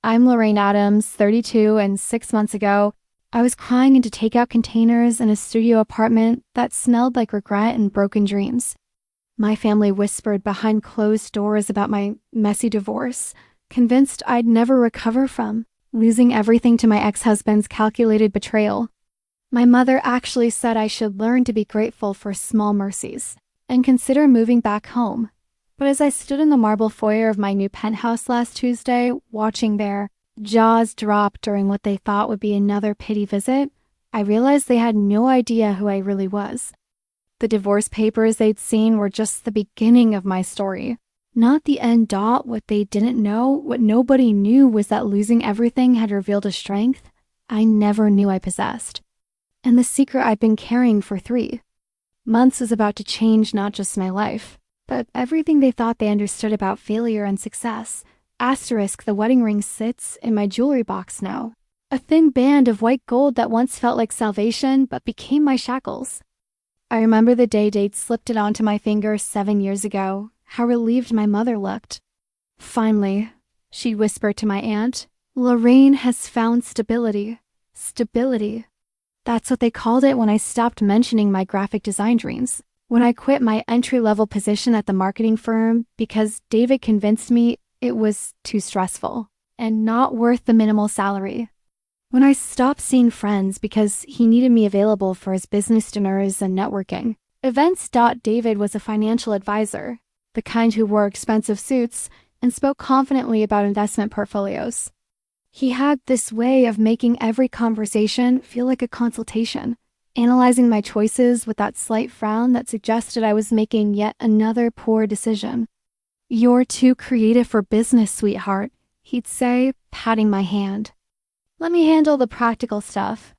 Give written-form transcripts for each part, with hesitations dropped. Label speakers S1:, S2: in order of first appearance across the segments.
S1: I'm Loraine Adams, 32, and 6 months ago, I was crying into takeout containers in a studio apartment that smelled like regret and broken dreams. My family whispered behind closed doors about my messy divorce, convinced I'd never recover from losing everything to my ex-husband's calculated betrayal. My mother actually said I should learn to be grateful for small mercies and consider moving back home. But as I stood in the marble foyer of my new penthouse last Tuesday, watching their jaws drop during what they thought would be another pity visit, I realized they had no idea who I really was. The divorce papers they'd seen were just the beginning of my story, not the end dot. What they didn't know, what nobody knew, was that losing everything had revealed a strength I never knew I possessed. And the secret I'd been carrying for 3 months is about to change not just my life, but everything they thought they understood about failure and success. Asterisk, the wedding ring sits in my jewelry box now. A thin band of white gold that once felt like salvation but became my shackles. I remember the day Dade slipped it onto my finger 7 years ago, how relieved my mother looked. Finally, she whispered to my aunt, Loraine has found stability. Stability. That's what they called it when I stopped mentioning my graphic design dreams. When I quit my entry-level position at the marketing firm because David convinced me it was too stressful and not worth the minimal salary. When I stopped seeing friends because he needed me available for his business dinners and networking. Events. David was a financial advisor, the kind who wore expensive suits and spoke confidently about investment portfolios. He had this way of making every conversation feel like a consultation, analyzing my choices with that slight frown that suggested I was making yet another poor decision. You're too creative for business, sweetheart, he'd say, patting my hand. Let me handle the practical stuff.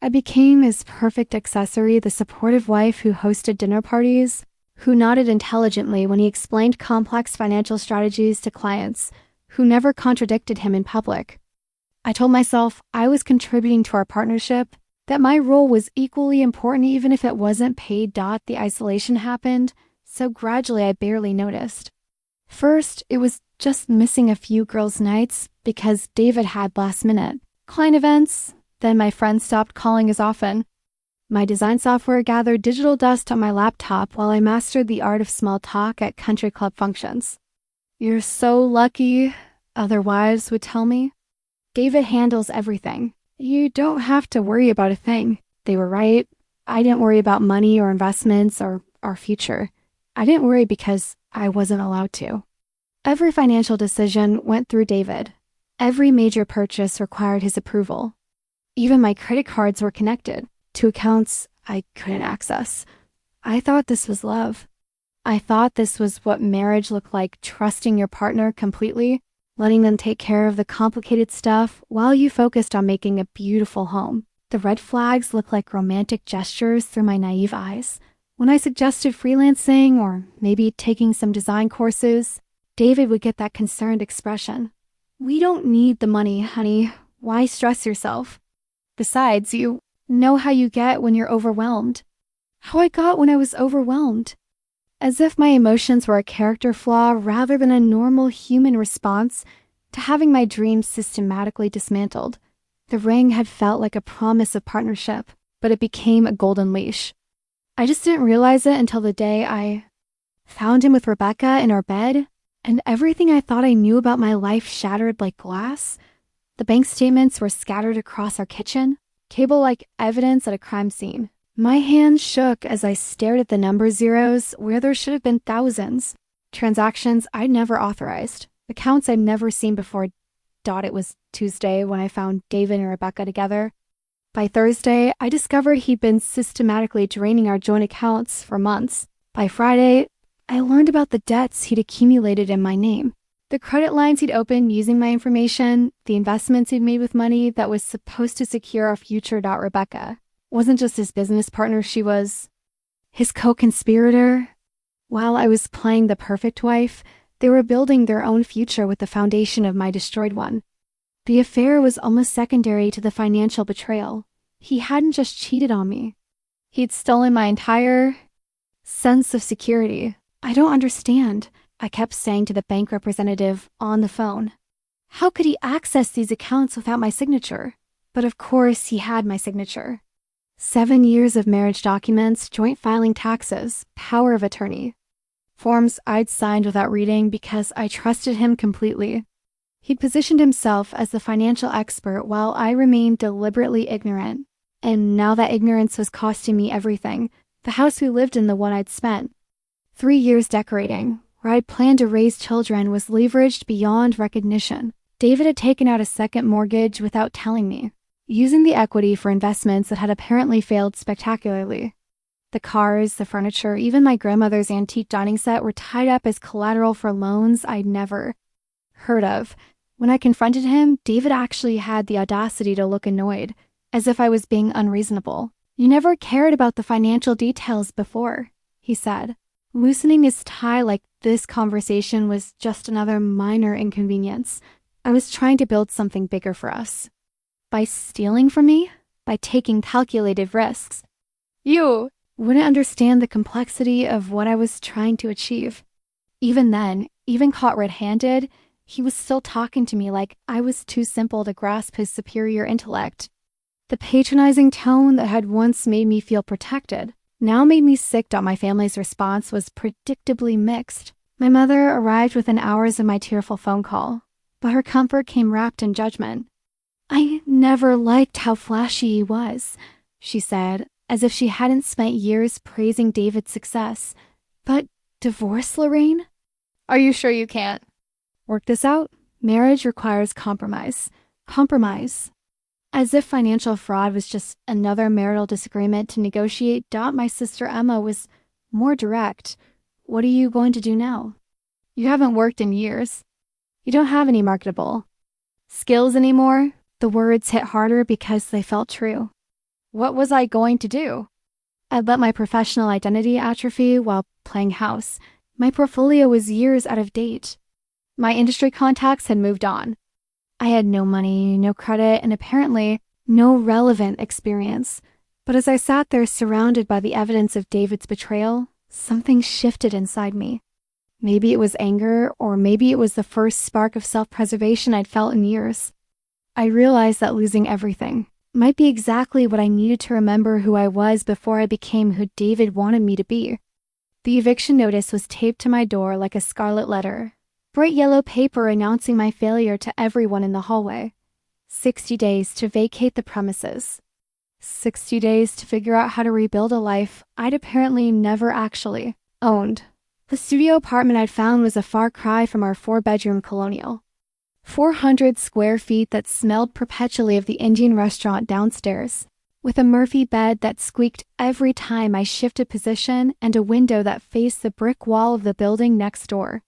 S1: I became his perfect accessory, the supportive wife who hosted dinner parties, who nodded intelligently when he explained complex financial strategies to clients, who never contradicted him in public. I told myself I was contributing to our partnership, that my role was equally important even if it wasn't paid. The isolation happened, so gradually I barely noticed. First, it was just missing a few girls' nights because David had last-minute client events. Then my friends stopped calling as often. My design software gathered digital dust on my laptop while I mastered the art of small talk at country club functions. You're so lucky, other wives would tell me. David handles everything. You don't have to worry about a thing. They were right. I didn't worry about money or investments or our future. I didn't worry because I wasn't allowed to. Every financial decision went through David. Every major purchase required his approval. Even my credit cards were connected to accounts I couldn't access. I thought this was love. I thought this was what marriage looked like, trusting your partner completely, letting them take care of the complicated stuff while you focused on making a beautiful home. The red flags looked like romantic gestures through my naive eyes. When I suggested freelancing or maybe taking some design courses, David would get that concerned expression. We don't need the money, honey. Why stress yourself? Besides, you know how you get when you're overwhelmed. How I got when I was overwhelmed. As if my emotions were a character flaw rather than a normal human response to having my dreams systematically dismantled. The ring had felt like a promise of partnership, but it became a golden leash. I just didn't realize it until the day I found him with Rebecca in our bed, and everything I thought I knew about my life shattered like glass. The bank statements were scattered across our kitchen, cable-like evidence at a crime scene. My hands shook as I stared at the number zeros where there should have been thousands. Transactions I'd never authorized. Accounts I'd never seen before. It was Tuesday when I found David and Rebecca together. By Thursday, I discovered he'd been systematically draining our joint accounts for months. By Friday, I learned about the debts he'd accumulated in my name. The credit lines he'd opened using my information, the investments he'd made with money that was supposed to secure our future. Rebecca wasn't just his business partner, she was his co-conspirator. While I was playing the perfect wife, they were building their own future with the foundation of my destroyed one. The affair was almost secondary to the financial betrayal. He hadn't just cheated on me. He'd stolen my entire sense of security. I don't understand, I kept saying to the bank representative on the phone. How could he access these accounts without my signature? But of course he had my signature. 7 years of marriage documents, joint filing taxes, power of attorney. Forms I'd signed without reading because I trusted him completely. He'd positioned himself as the financial expert while I remained deliberately ignorant. And now that ignorance was costing me everything, the house we lived in, the one I'd spent 3 years decorating, where I'd planned to raise children, was leveraged beyond recognition. David had taken out a second mortgage without telling me, using the equity for investments that had apparently failed spectacularly. The cars, the furniture, even my grandmother's antique dining set were tied up as collateral for loans I'd never heard of. When I confronted him, David actually had the audacity to look annoyed, as if I was being unreasonable. "You never cared about the financial details before," he said, loosening his tie like this conversation was just another minor inconvenience. I was trying to build something bigger for us. By stealing from me? By taking calculated risks? You wouldn't understand the complexity of what I was trying to achieve. Even then, even caught red-handed, he was still talking to me like I was too simple to grasp his superior intellect. The patronizing tone that had once made me feel protected now made me sick. My family's response was predictably mixed. My mother arrived within hours of my tearful phone call, but her comfort came wrapped in judgment. "I never liked how flashy he was," she said, as if she hadn't spent years praising David's success. "But divorce, Loraine? Are you sure you can't work this out? Marriage requires compromise." Compromise. As if financial fraud was just another marital disagreement to negotiate, my sister Emma was more direct. "What are you going to do now? You haven't worked in years. You don't have any marketable skills anymore." The words hit harder because they felt true. What was I going to do? I'd let my professional identity atrophy while playing house. My portfolio was years out of date. My industry contacts had moved on. I had no money, no credit, and apparently no relevant experience. But as I sat there surrounded by the evidence of David's betrayal, something shifted inside me. Maybe it was anger, or maybe it was the first spark of self-preservation I'd felt in years. I realized that losing everything might be exactly what I needed to remember who I was before I became who David wanted me to be. The eviction notice was taped to my door like a scarlet letter, bright yellow paper announcing my failure to everyone in the hallway. 60 days to vacate the premises. 60 days to figure out how to rebuild a life I'd apparently never actually owned. The studio apartment I'd found was a far cry from our 4-bedroom colonial. 400 square feet that smelled perpetually of the Indian restaurant downstairs, with a Murphy bed that squeaked every time I shifted position and a window that faced the brick wall of the building next door.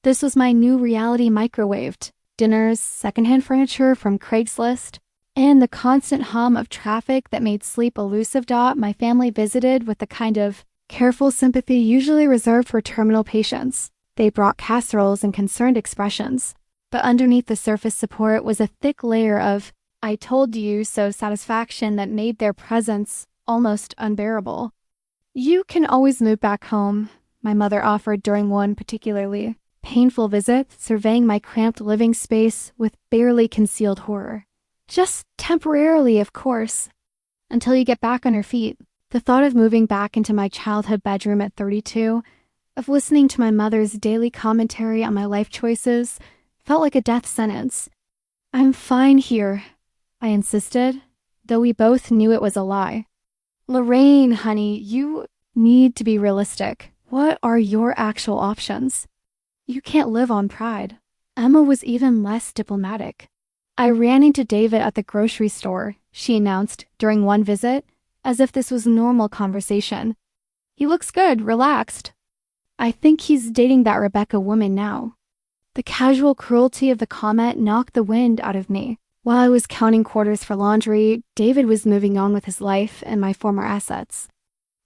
S1: This was my new reality microwaved. Dinners, secondhand furniture from Craigslist, and the constant hum of traffic that made sleep elusive. My family visited with the kind of careful sympathy usually reserved for terminal patients. They brought casseroles and concerned expressions, but underneath the surface support was a thick layer of "I told you so" satisfaction that made their presence almost unbearable. "You can always move back home," my mother offered during one particularly painful visit, surveying my cramped living space with barely concealed horror. "Just temporarily, of course, until you get back on your feet." The thought of moving back into my childhood bedroom at 32, of listening to my mother's daily commentary on my life choices, felt like a death sentence. "I'm fine here," I insisted, though we both knew it was a lie. "Loraine, honey, you need to be realistic. What are your actual options? You can't live on pride." Emma was even less diplomatic. "I ran into David at the grocery store," she announced during one visit, as if this was normal conversation. "He looks good, relaxed. I think he's dating that Rebecca woman now." The casual cruelty of the comment knocked the wind out of me. While I was counting quarters for laundry, David was moving on with his life and my former assets.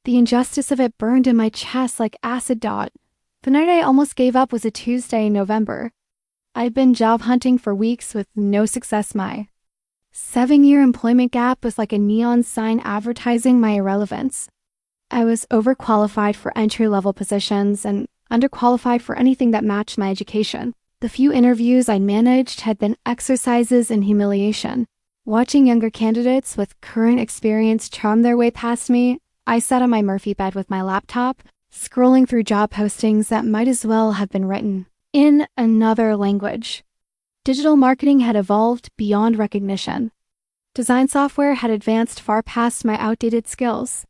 S1: The injustice of it burned in my chest like acid. The night I almost gave up was a Tuesday in November. I'd been job hunting for weeks with no success. My 7-year employment gap was like a neon sign advertising my irrelevance. I was overqualified for entry-level positions and underqualified for anything that matched my education. The few interviews I managed had been exercises in humiliation. Watching younger candidates with current experience charm their way past me, I sat on my Murphy bed with my laptop, scrolling through job postings that might as well have been written in another language. Digital marketing had evolved beyond recognition. Design software had advanced far past my outdated skills.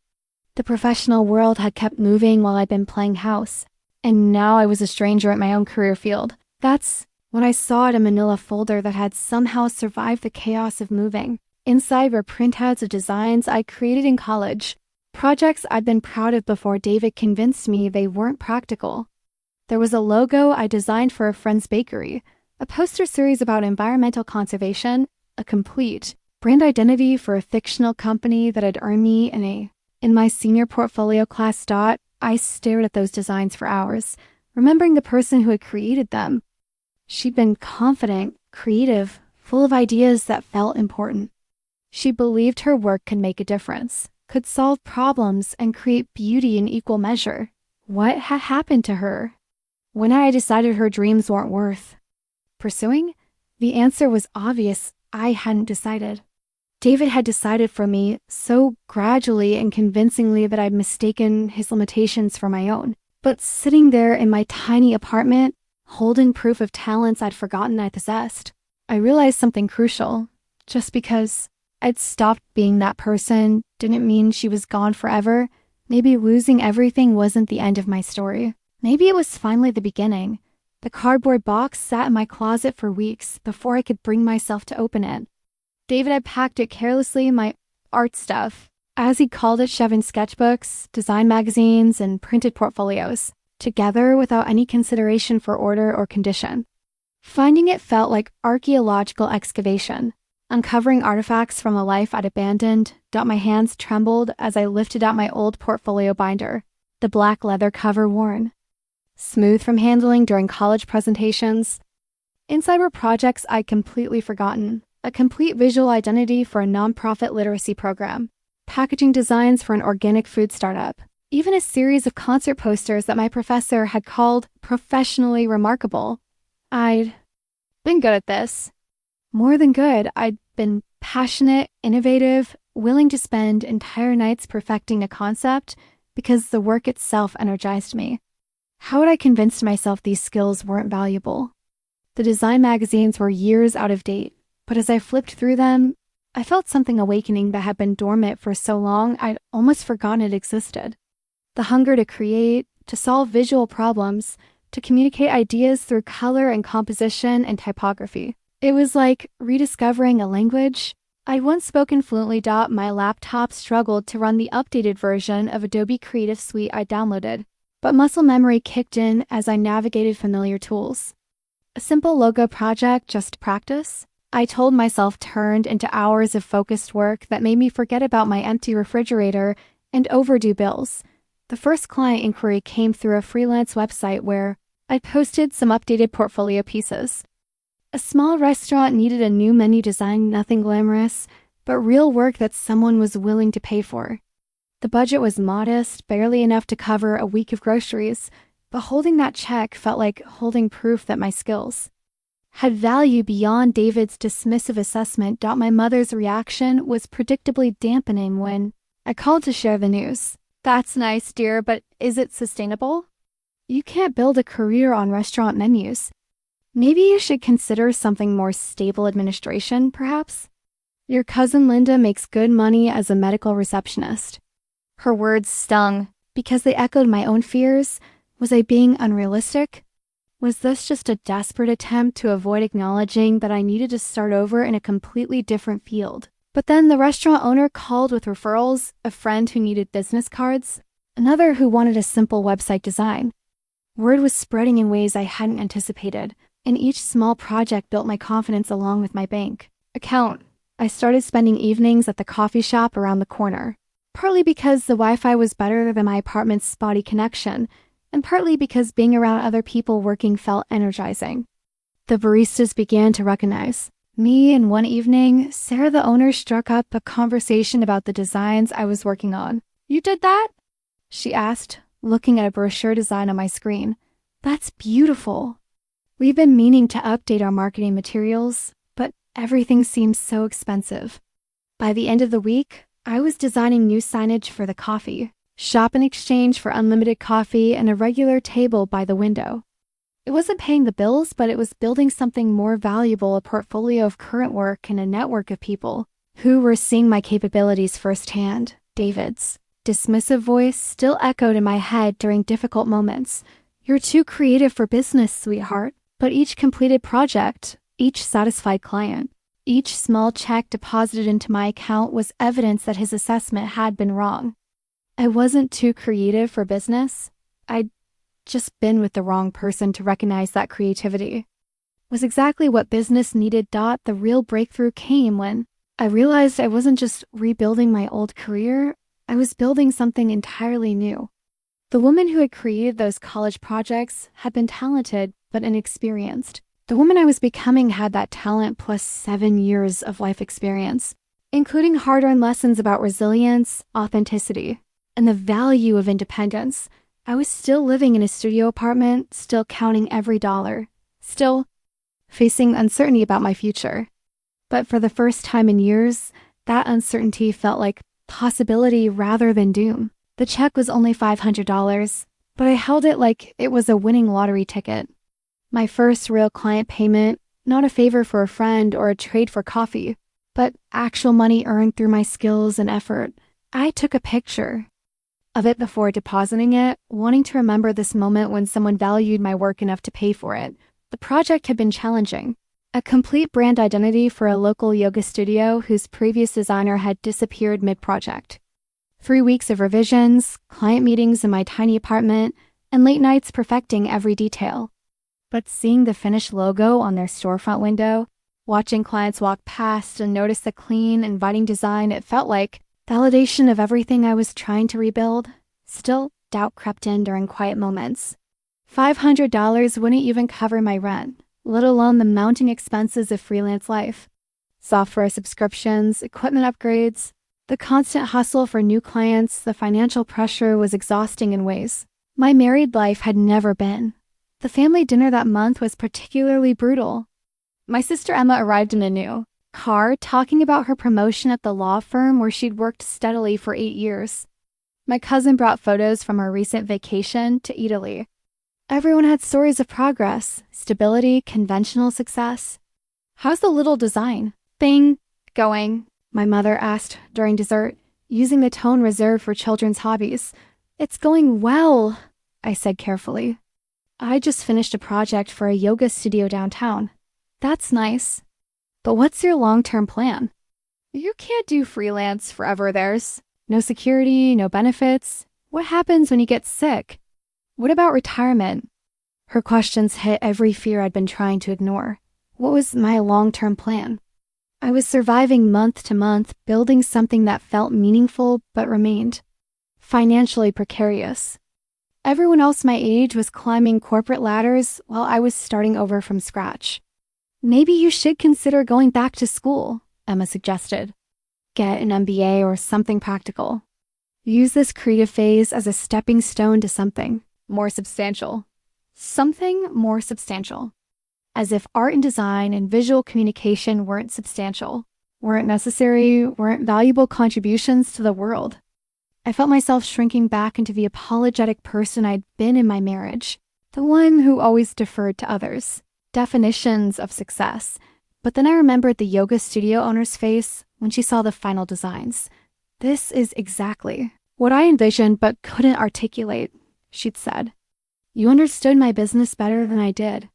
S1: The professional world had kept moving while I'd been playing house, and now I was a stranger at my own career field. That's when I saw a manila folder that had somehow survived the chaos of moving. Inside were printouts of designs I created in college, projects I'd been proud of before David convinced me they weren't practical. There was a logo I designed for a friend's bakery, a poster series about environmental conservation, a complete brand identity for a fictional company that had earned me an A. In my senior portfolio class dot, I stared at those designs for hours, remembering the person who had created them. She'd been confident, creative, full of ideas that felt important. She believed her work could make a difference, could solve problems, and create beauty in equal measure. What had happened to her? When I decided her dreams weren't worth pursuing, the answer was obvious. I hadn't decided. David had decided for me so gradually and convincingly that I'd mistaken his limitations for my own. But sitting there in my tiny apartment, holding proof of talents I'd forgotten I possessed, I realized something crucial. Just because I'd stopped being that person didn't mean she was gone forever. Maybe losing everything wasn't the end of my story. Maybe it was finally the beginning. The cardboard box sat in my closet for weeks before I could bring myself to open it. David had packed it carelessly in my art stuff, as he called it, shoving sketchbooks, design magazines, and printed portfolios, together without any consideration for order or condition. Finding it felt like archaeological excavation. Uncovering artifacts from a life I'd abandoned, my hands trembled as I lifted out my old portfolio binder, the black leather cover worn. Smooth from handling during college presentations. Inside were projects I'd completely forgotten, a complete visual identity for a nonprofit literacy program, packaging designs for an organic food startup, even a series of concert posters that my professor had called professionally remarkable. I'd been good at this. More than good, I'd been passionate, innovative, willing to spend entire nights perfecting a concept because the work itself energized me. How had I convinced myself these skills weren't valuable? The design magazines were years out of date, but as I flipped through them, I felt something awakening that had been dormant for so long I'd almost forgotten it existed. The hunger to create, to solve visual problems, to communicate ideas through color and composition and typography. It was like rediscovering a language. I'd once spoken fluently. My laptop struggled to run the updated version of Adobe Creative Suite I downloaded, but muscle memory kicked in as I navigated familiar tools. A simple logo project just to practice, I told myself, turned into hours of focused work that made me forget about my empty refrigerator and overdue bills. The first client inquiry came through a freelance website where I'd posted some updated portfolio pieces. A small restaurant needed a new menu design, nothing glamorous, but real work that someone was willing to pay for. The budget was modest, barely enough to cover a week of groceries, but holding that check felt like holding proof that my skills had value beyond David's dismissive assessment. My mother's reaction was predictably dampening when I called to share the news. "That's nice, dear, but is it sustainable? You can't build a career on restaurant menus. Maybe you should consider something more stable administration, perhaps? Your cousin Linda makes good money as a medical receptionist." Her words stung because they echoed my own fears. Was I being unrealistic? Was this just a desperate attempt to avoid acknowledging that I needed to start over in a completely different field? But then the restaurant owner called with referrals, a friend who needed business cards, another who wanted a simple website design. Word was spreading in ways I hadn't anticipated, and each small project built my confidence along with my bank account. I started spending evenings at the coffee shop around the corner, partly because the Wi-Fi was better than my apartment's spotty connection, and partly because being around other people working felt energizing. The baristas began to recognize me, and one evening, Sarah, the owner, struck up a conversation about the designs I was working on. "You did that?" she asked, looking at a brochure design on my screen. "That's beautiful." We've been meaning to update our marketing materials, but everything seems so expensive. By the end of the week, I was designing new signage for the coffee, shop in exchange for unlimited coffee and a regular table by the window. It wasn't paying the bills, but it was building something more valuable, a portfolio of current work and a network of people who were seeing my capabilities firsthand. David's dismissive voice still echoed in my head during difficult moments. "You're too creative for business, sweetheart." But each completed project, each satisfied client, each small check deposited into my account was evidence that his assessment had been wrong. I wasn't too creative for business. I'd just been with the wrong person to recognize that creativity was exactly what business needed. The real breakthrough came when I realized I wasn't just rebuilding my old career, I was building something entirely new. The woman who had created those college projects had been talented but inexperienced. The woman I was becoming had that talent plus 7 years of life experience, including hard-earned lessons about resilience, authenticity, and the value of independence. I was still living in a studio apartment, still counting every dollar, still facing uncertainty about my future. But for the first time in years, that uncertainty felt like possibility rather than doom. The check was only $500, but I held it like it was a winning lottery ticket. My first real client payment, not a favor for a friend or a trade for coffee, but actual money earned through my skills and effort. I took a picture of it before depositing it, wanting to remember this moment when someone valued my work enough to pay for it. The project had been challenging. A complete brand identity for a local yoga studio whose previous designer had disappeared mid-project. 3 weeks of revisions, client meetings in my tiny apartment, and late nights perfecting every detail. But seeing the finished logo on their storefront window, watching clients walk past and notice the clean, inviting design, it felt like validation of everything I was trying to rebuild. Still, doubt crept in during quiet moments. $500 wouldn't even cover my rent, let alone the mounting expenses of freelance life. Software subscriptions, equipment upgrades, the constant hustle for new clients, the financial pressure was exhausting in ways my married life had never been. The family dinner that month was particularly brutal. My sister Emma arrived in a new car, talking about her promotion at the law firm where she'd worked steadily for 8 years. My cousin brought photos from her recent vacation to Italy. Everyone had stories of progress, stability, conventional success. "How's the little design thing going?" my mother asked during dessert, using the tone reserved for children's hobbies. "It's going well," I said carefully. "I just finished a project for a yoga studio downtown." "That's nice. But what's your long-term plan?" "You can't do freelance forever. There's no security, no benefits. What happens when you get sick? What about retirement?" Her questions hit every fear I'd been trying to ignore. What was my long-term plan? I was surviving month to month, building something that felt meaningful but remained financially precarious. Everyone else my age was climbing corporate ladders while I was starting over from scratch. "Maybe you should consider going back to school," Emma suggested. "Get an MBA or something practical. Use this creative phase as a stepping stone to something more substantial." Something more substantial. As if art and design and visual communication weren't substantial, weren't necessary, weren't valuable contributions to the world. I felt myself shrinking back into the apologetic person I'd been in my marriage, the one who always deferred to others' definitions of success. But then I remembered the yoga studio owner's face when she saw the final designs. "This is exactly what I envisioned but couldn't articulate," she'd said. "You understood my business better than I did."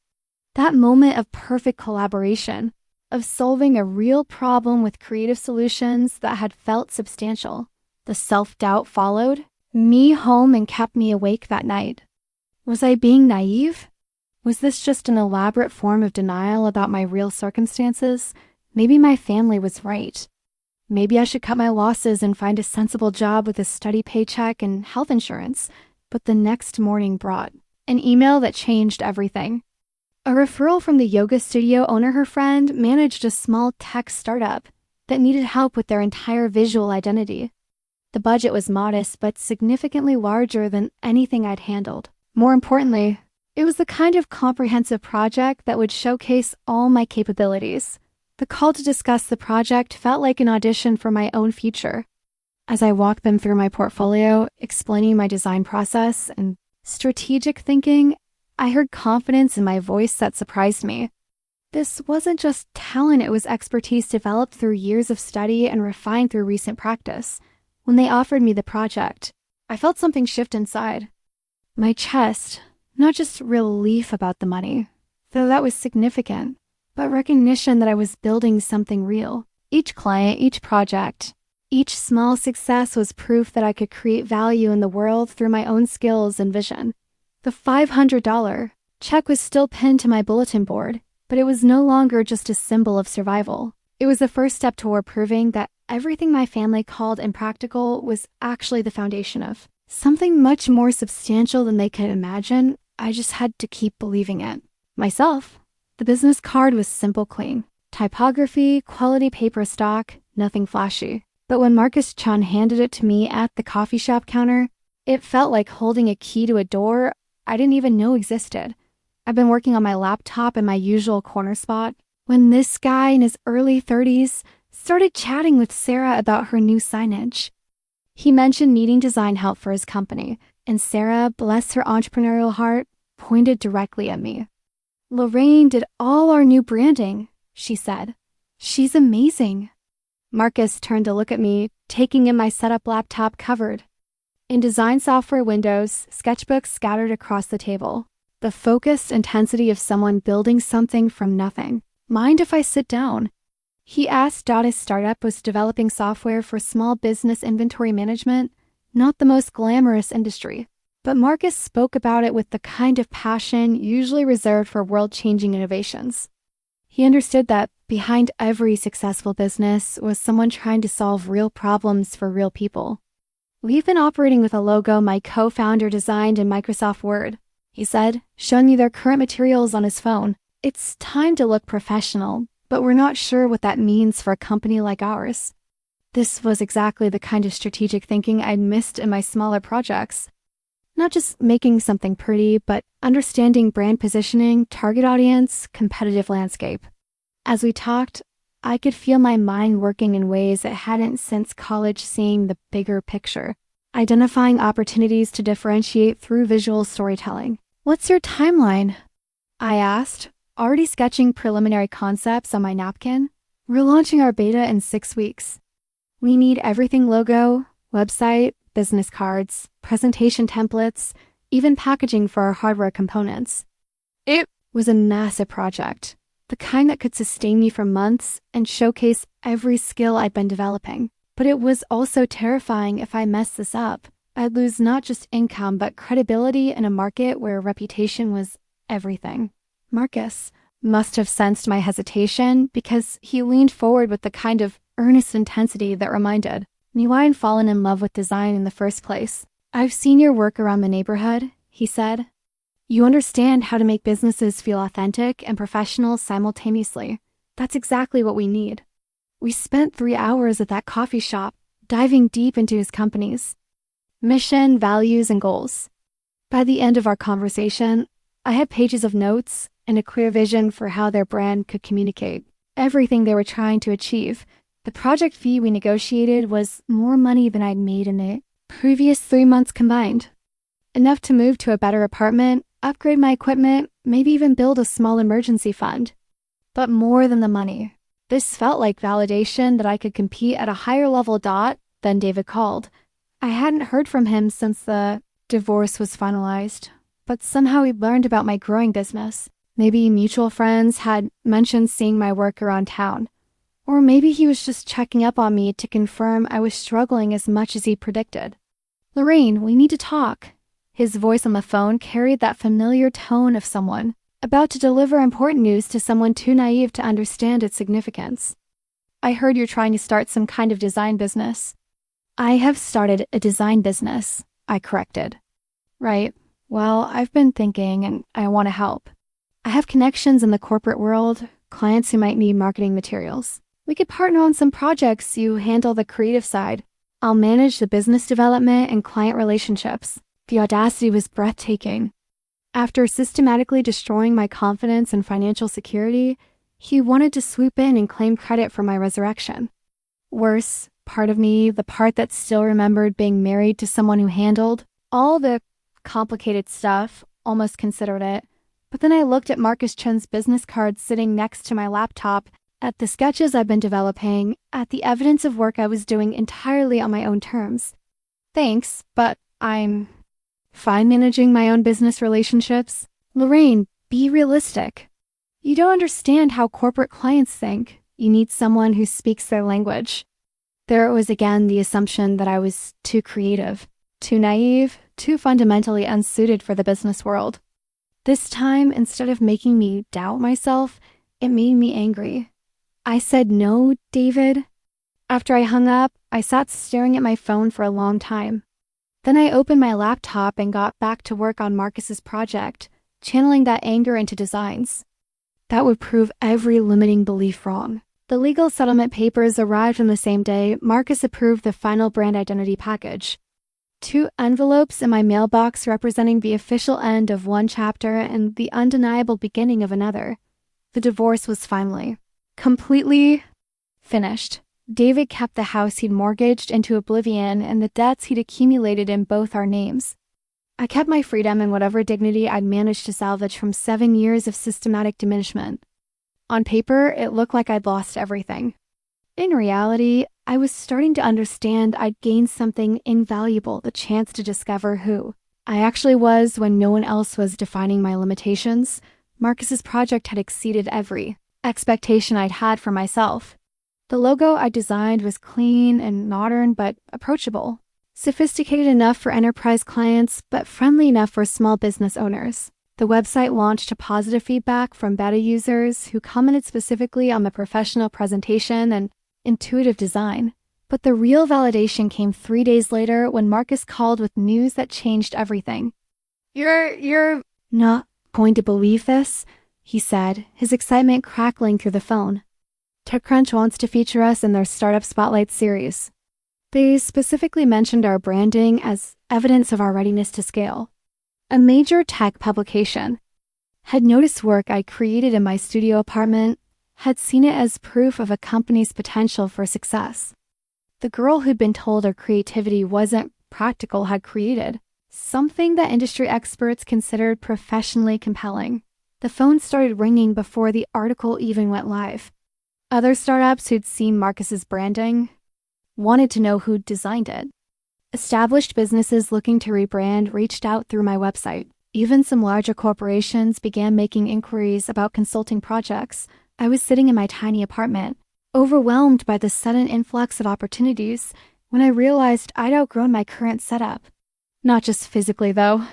S1: That moment of perfect collaboration, of solving a real problem with creative solutions that had felt substantial. The self-doubt followed me home and kept me awake that night. Was I being naive? Was this just an elaborate form of denial about my real circumstances? Maybe my family was right. Maybe I should cut my losses and find a sensible job with a steady paycheck and health insurance. But the next morning brought an email that changed everything. A referral from the yoga studio owner. Her friend managed a small tech startup that needed help with their entire visual identity. The budget was modest, but significantly larger than anything I'd handled. More importantly, It was the kind of comprehensive project that would showcase all my capabilities. The call to discuss the project felt like an audition for my own future. As I walked them through my portfolio, explaining my design process and strategic thinking, I heard confidence in my voice that surprised me. This wasn't just talent, it was expertise developed through years of study and refined through recent practice. When they offered me the project, I felt something shift inside. My chest, not just relief about the money, though that was significant, but recognition that I was building something real. Each client, each project, each small success was proof that I could create value in the world through my own skills and vision. The $500 check was still pinned to my bulletin board, but it was no longer just a symbol of survival. It was the first step toward proving that everything my family called impractical was actually the foundation of something much more substantial than they could imagine. I just had to keep believing it. Myself. The business card was simple, clean. Typography, quality paper stock, nothing flashy. But when Marcus Chun handed it to me at the coffee shop counter, it felt like holding a key to a door I didn't even know existed. I've been working on my laptop in my usual corner spot when this guy in his early 30s started chatting with Sarah about her new signage. He mentioned needing design help for his company, and Sarah, bless her entrepreneurial heart, pointed directly at me. "Loraine did all our new branding," she said. "She's amazing." Marcus turned to look at me, taking in my setup laptop covered in design software windows, sketchbooks scattered across the table. The focused intensity of someone building something from nothing. "Mind if I sit down?" He asked. His startup was developing software for small business inventory management, not the most glamorous industry. But Marcus spoke about it with the kind of passion usually reserved for world-changing innovations. He understood that behind every successful business was someone trying to solve real problems for real people. "We've been operating with a logo my co-founder designed in Microsoft Word," he said, showing me their current materials on his phone. "It's time to look professional, but we're not sure what that means for a company like ours." This was exactly the kind of strategic thinking I'd missed in my smaller projects. Not just making something pretty, but understanding brand positioning, target audience, competitive landscape. As we talked, I could feel my mind working in ways it hadn't since college, seeing the bigger picture, identifying opportunities to differentiate through visual storytelling. "What's your timeline?" I asked, already sketching preliminary concepts on my napkin. "We're launching our beta in 6 weeks. We need everything: logo, website, business cards, presentation templates, even packaging for our hardware components." It was a massive project, the kind that could sustain me for months and showcase every skill I'd been developing. But it was also terrifying. If I messed this up, I'd lose not just income, but credibility in a market where reputation was everything. Marcus must have sensed my hesitation because he leaned forward with the kind of earnest intensity that reminded me why I'd fallen in love with design in the first place. "I've seen your work around the neighborhood," he said. "You understand how to make businesses feel authentic and professional simultaneously. That's exactly what we need." We spent 3 hours at that coffee shop, diving deep into his company's mission, values, and goals. By the end of our conversation, I had pages of notes and a clear vision for how their brand could communicate everything they were trying to achieve. The project fee we negotiated was more money than I'd made in the previous 3 months combined. Enough to move to a better apartment, upgrade my equipment, maybe even build a small emergency fund. But more than the money, this felt like validation that I could compete at a higher level. Then David called. I hadn't heard from him since the divorce was finalized, but somehow he'd learned about my growing business. Maybe mutual friends had mentioned seeing my work around town. Or maybe he was just checking up on me to confirm I was struggling as much as he predicted. "Loraine, we need to talk." His voice on the phone carried that familiar tone of someone about to deliver important news to someone too naive to understand its significance. "I heard you're trying to start some kind of design business." "I have started a design business," I corrected. "Right. Well, I've been thinking and I want to help. I have connections in the corporate world, clients who might need marketing materials. We could partner on some projects. You handle the creative side. I'll manage the business development and client relationships." The audacity was breathtaking. After systematically destroying my confidence and financial security, he wanted to swoop in and claim credit for my resurrection. Worse, part of me, the part that still remembered being married to someone who handled all the complicated stuff, almost considered it. But then I looked at Marcus Chen's business cards sitting next to my laptop, at the sketches I've been developing, at the evidence of work I was doing entirely on my own terms. Thanks, but I'm fine managing my own business relationships. Loraine, be realistic. You don't understand how corporate clients think. You need someone who speaks their language. There was again the assumption that I was too creative, too naive, too fundamentally unsuited for the business world. This time, instead of making me doubt myself, it made me angry. I said no, David. After I hung up, I sat staring at my phone for a long time. Then I opened my laptop and got back to work on Marcus's project, channeling that anger into designs. That would prove every limiting belief wrong. The legal settlement papers arrived on the same day Marcus approved the final brand identity package. 2 envelopes in my mailbox representing the official end of one chapter and the undeniable beginning of another. The divorce was finally, completely finished. David kept the house he'd mortgaged into oblivion and the debts he'd accumulated in both our names. I kept my freedom and whatever dignity I'd managed to salvage from 7 years of systematic diminishment. On paper, it looked like I'd lost everything. In reality, I was starting to understand I'd gained something invaluable, the chance to discover who I actually was when no one else was defining my limitations. Marcus's project had exceeded every expectation I'd had for myself. The logo I designed was clean and modern but approachable, sophisticated enough for enterprise clients but friendly enough for small business owners. The website launched to positive feedback from beta users who commented specifically on the professional presentation and intuitive design. But the real validation came 3 days later when Marcus called with news that changed everything. You're not going to believe this, he said, his excitement crackling through the phone. TechCrunch wants to feature us in their Startup Spotlight series. They specifically mentioned our branding as evidence of our readiness to scale. A major tech publication had noticed work I created in my studio apartment, had seen it as proof of a company's potential for success. The girl who'd been told her creativity wasn't practical had created something that industry experts considered professionally compelling. The phone started ringing before the article even went live. Other startups who'd seen Marcus's branding wanted to know who'd designed it. Established businesses looking to rebrand reached out through my website. Even some larger corporations began making inquiries about consulting projects. I was sitting in my tiny apartment, overwhelmed by the sudden influx of opportunities when I realized I'd outgrown my current setup. Not just physically, though.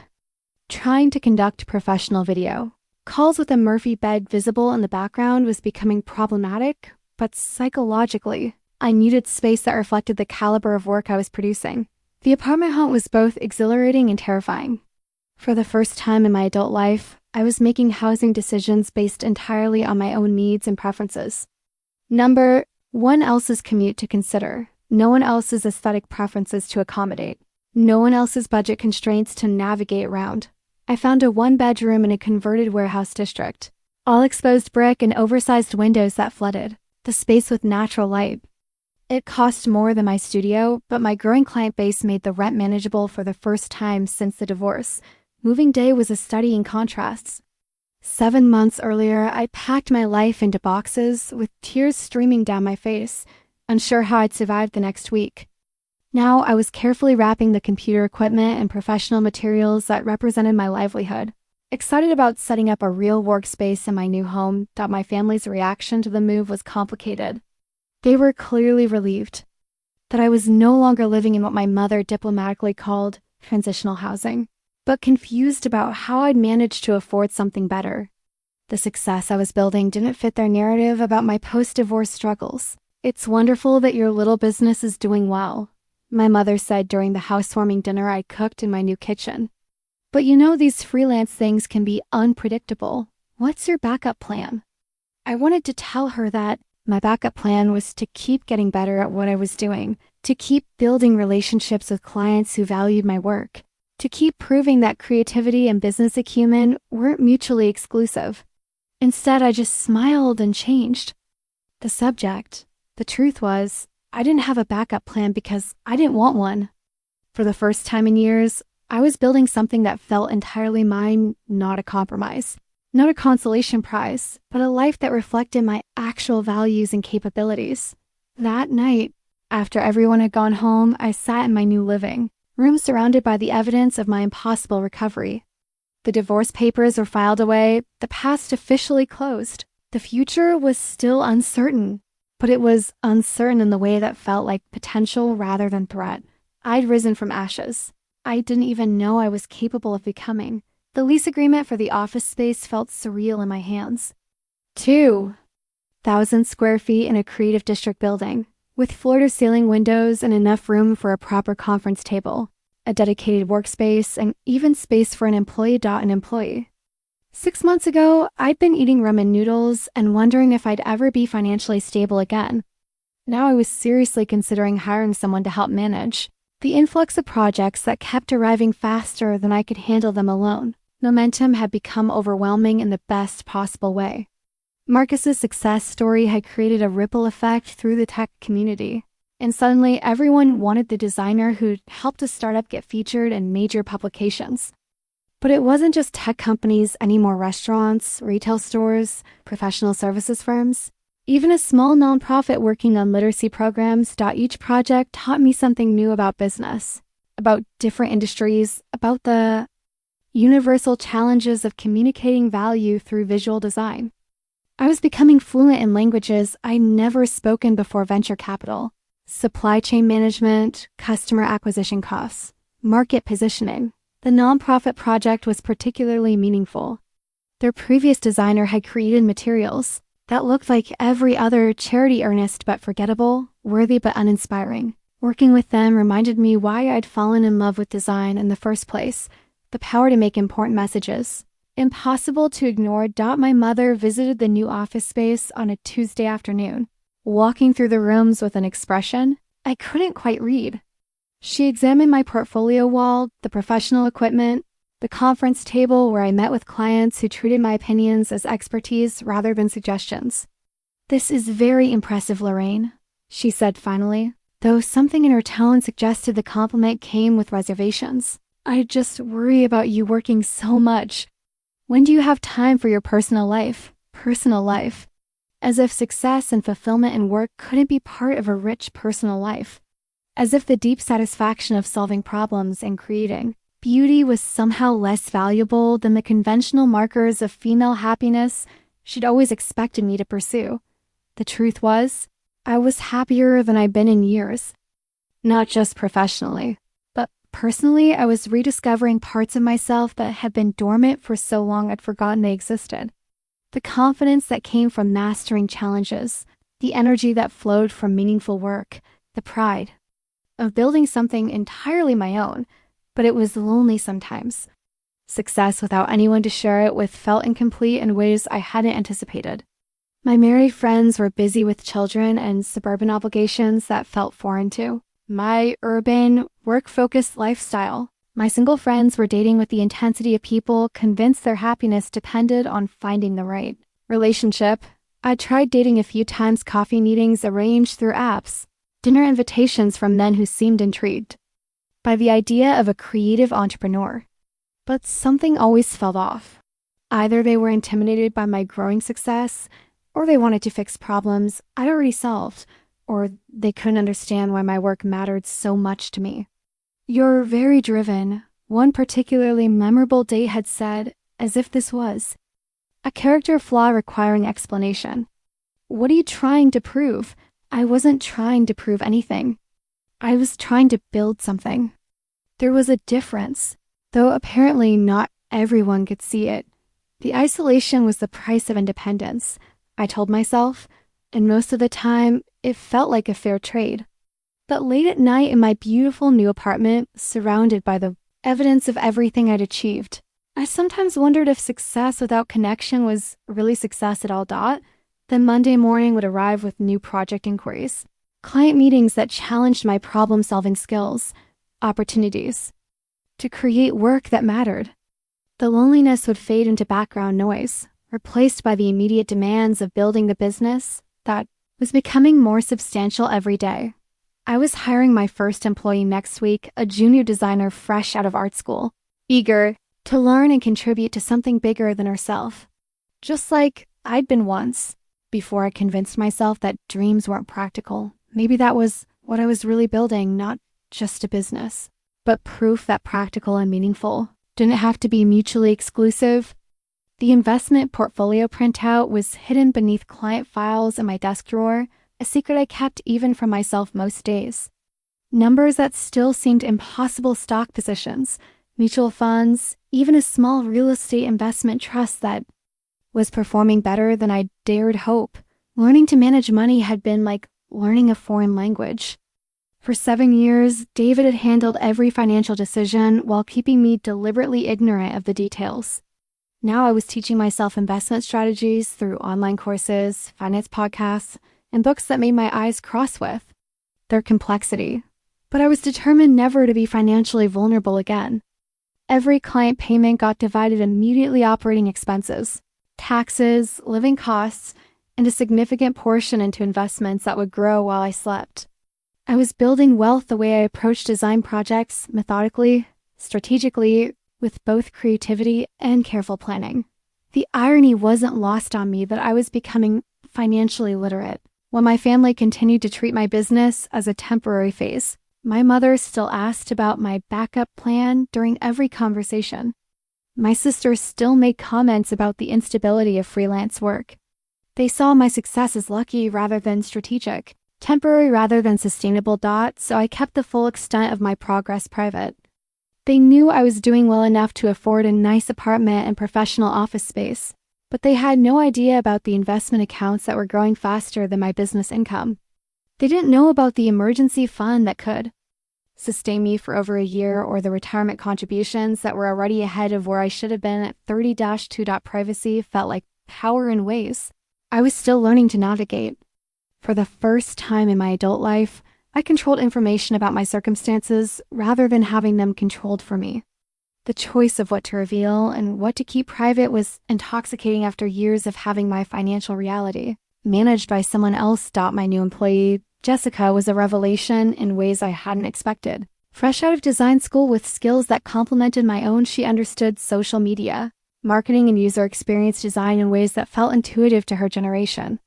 S1: Trying to conduct professional video. Calls with a Murphy bed visible in the background was becoming problematic, but psychologically, I needed space that reflected the caliber of work I was producing. The apartment hunt was both exhilarating and terrifying. For the first time in my adult life, I was making housing decisions based entirely on my own needs and preferences. Number one else's commute to consider, no one else's aesthetic preferences to accommodate, no one else's budget constraints to navigate around. I found a 1-bedroom in a converted warehouse district, all exposed brick and oversized windows that flooded the space with natural light. It cost more than my studio, but my growing client base made the rent manageable for the first time since the divorce. Moving day was a study in contrasts. 7 months earlier, I packed my life into boxes with tears streaming down my face, unsure how I'd survive the next week. Now I was carefully wrapping the computer equipment and professional materials that represented my livelihood. Excited about setting up a real workspace in my new home, thought my family's reaction to the move was complicated. They were clearly relieved that I was no longer living in what my mother diplomatically called transitional housing, but confused about how I'd managed to afford something better. The success I was building didn't fit their narrative about my post-divorce struggles. "It's wonderful that your little business is doing well," my mother said during the housewarming dinner I cooked in my new kitchen. "But you know these freelance things can be unpredictable. What's your backup plan?" I wanted to tell her that my backup plan was to keep getting better at what I was doing, to keep building relationships with clients who valued my work, to keep proving that creativity and business acumen weren't mutually exclusive. Instead, I just smiled and changed the subject. The truth was, I didn't have a backup plan because I didn't want one. For the first time in years, I was building something that felt entirely mine, not a compromise. Not a consolation prize, but a life that reflected my actual values and capabilities. That night, after everyone had gone home, I sat in my new living room surrounded by the evidence of my impossible recovery. The divorce papers were filed away, the past officially closed. The future was still uncertain, but it was uncertain in the way that felt like potential rather than threat. I'd risen from ashes. I didn't even know I was capable of becoming. The lease agreement for the office space felt surreal in my hands. 2,000 square feet in a creative district building, with floor-to-ceiling windows and enough room for a proper conference table, a dedicated workspace, and even space for an employee. 6 months ago, I'd been eating ramen noodles and wondering if I'd ever be financially stable again. Now I was seriously considering hiring someone to help manage the influx of projects that kept arriving faster than I could handle them alone. Momentum had become overwhelming in the best possible way. Marcus's success story had created a ripple effect through the tech community, and suddenly everyone wanted the designer who'd helped a startup get featured in major publications. But it wasn't just tech companies anymore. Restaurants, retail stores, professional services firms, even a small nonprofit working on literacy programs. Each project taught me something new about business, about different industries, about the universal challenges of communicating value through visual design. I was becoming fluent in languages I'd never spoken before: venture capital, supply chain management, customer acquisition costs, market positioning. The nonprofit project was particularly meaningful. Their previous designer had created materials that looked like every other charity earnest but forgettable, worthy but uninspiring. Working with them reminded me why I'd fallen in love with design in the first place: the power to make important messages impossible to ignore. My mother visited the new office space on a Tuesday afternoon, walking through the rooms with an expression I couldn't quite read. She examined my portfolio wall, the professional equipment, the conference table where I met with clients who treated my opinions as expertise rather than suggestions. "This is very impressive, Loraine," she said finally, though something in her tone suggested the compliment came with reservations. "I just worry about you working so much. When do you have time for your personal life?" Personal life. As if success and fulfillment in work couldn't be part of a rich personal life. As if the deep satisfaction of solving problems and creating beauty was somehow less valuable than the conventional markers of female happiness she'd always expected me to pursue. The truth was, I was happier than I'd been in years. Not just professionally, but personally. I was rediscovering parts of myself that had been dormant for so long I'd forgotten they existed. The confidence that came from mastering challenges, the energy that flowed from meaningful work, the pride of building something entirely my own. But it was lonely sometimes. Success without anyone to share it with felt incomplete in ways I hadn't anticipated. My married friends were busy with children and suburban obligations that felt foreign to my urban, work-focused lifestyle. My single friends were dating with the intensity of people convinced their happiness depended on finding the right relationship. I tried dating a few times, coffee meetings arranged through apps, dinner invitations from men who seemed intrigued by the idea of a creative entrepreneur. But something always felt off. Either they were intimidated by my growing success, or they wanted to fix problems I'd already solved, or they couldn't understand why my work mattered so much to me. "You're very driven," one particularly memorable date had said, as if this was a character flaw requiring explanation. "What are you trying to prove?" I wasn't trying to prove anything. I was trying to build something. There was a difference, though apparently not everyone could see it. The isolation was the price of independence, I told myself, and most of the time, it felt like a fair trade. But late at night in my beautiful new apartment, surrounded by the evidence of everything I'd achieved, I sometimes wondered if success without connection was really success at all. Then Monday morning would arrive with new project inquiries, client meetings that challenged my problem-solving skills, opportunities to create work that mattered. The loneliness would fade into background noise, replaced by the immediate demands of building the business that was becoming more substantial every day. I was hiring my first employee next week, a junior designer fresh out of art school, eager to learn and contribute to something bigger than herself. Just like I'd been once, before I convinced myself that dreams weren't practical. Maybe that was what I was really building, not just a business, but proof that practical and meaningful didn't have to be mutually exclusive. The investment portfolio printout was hidden beneath client files in my desk drawer, a secret I kept even from myself most days. Numbers that still seemed impossible: stock positions, mutual funds, even a small real estate investment trust that was performing better than I dared hope. Learning to manage money had been like learning a foreign language. For 7 years, David had handled every financial decision while keeping me deliberately ignorant of the details. Now I was teaching myself investment strategies through online courses, finance podcasts, and books that made my eyes cross with their complexity. But I was determined never to be financially vulnerable again. Every client payment got divided immediately: operating expenses, taxes, living costs, and a significant portion into investments that would grow while I slept. I was building wealth the way I approached design projects: methodically, strategically, with both creativity and careful planning. The irony wasn't lost on me that I was becoming financially literate. When my family continued to treat my business as a temporary phase, my mother still asked about my backup plan during every conversation. My sisters still made comments about the instability of freelance work. They saw my success as lucky rather than strategic, temporary rather than sustainable. So I kept the full extent of my progress private. They knew I was doing well enough to afford a nice apartment and professional office space, but they had no idea about the investment accounts that were growing faster than my business income. They didn't know about the emergency fund that could sustain me for over a year, or the retirement contributions that were already ahead of where I should have been at 30-2. Privacy felt like power in ways I was still learning to navigate. For the first time in my adult life, I controlled information about my circumstances rather than having them controlled for me. The choice of what to reveal and what to keep private was intoxicating after years of having my financial reality managed by someone else. My new employee, Jessica, was a revelation in ways I hadn't expected. Fresh out of design school with skills that complemented my own, she understood social media, marketing, and user experience design in ways that felt intuitive to her generation.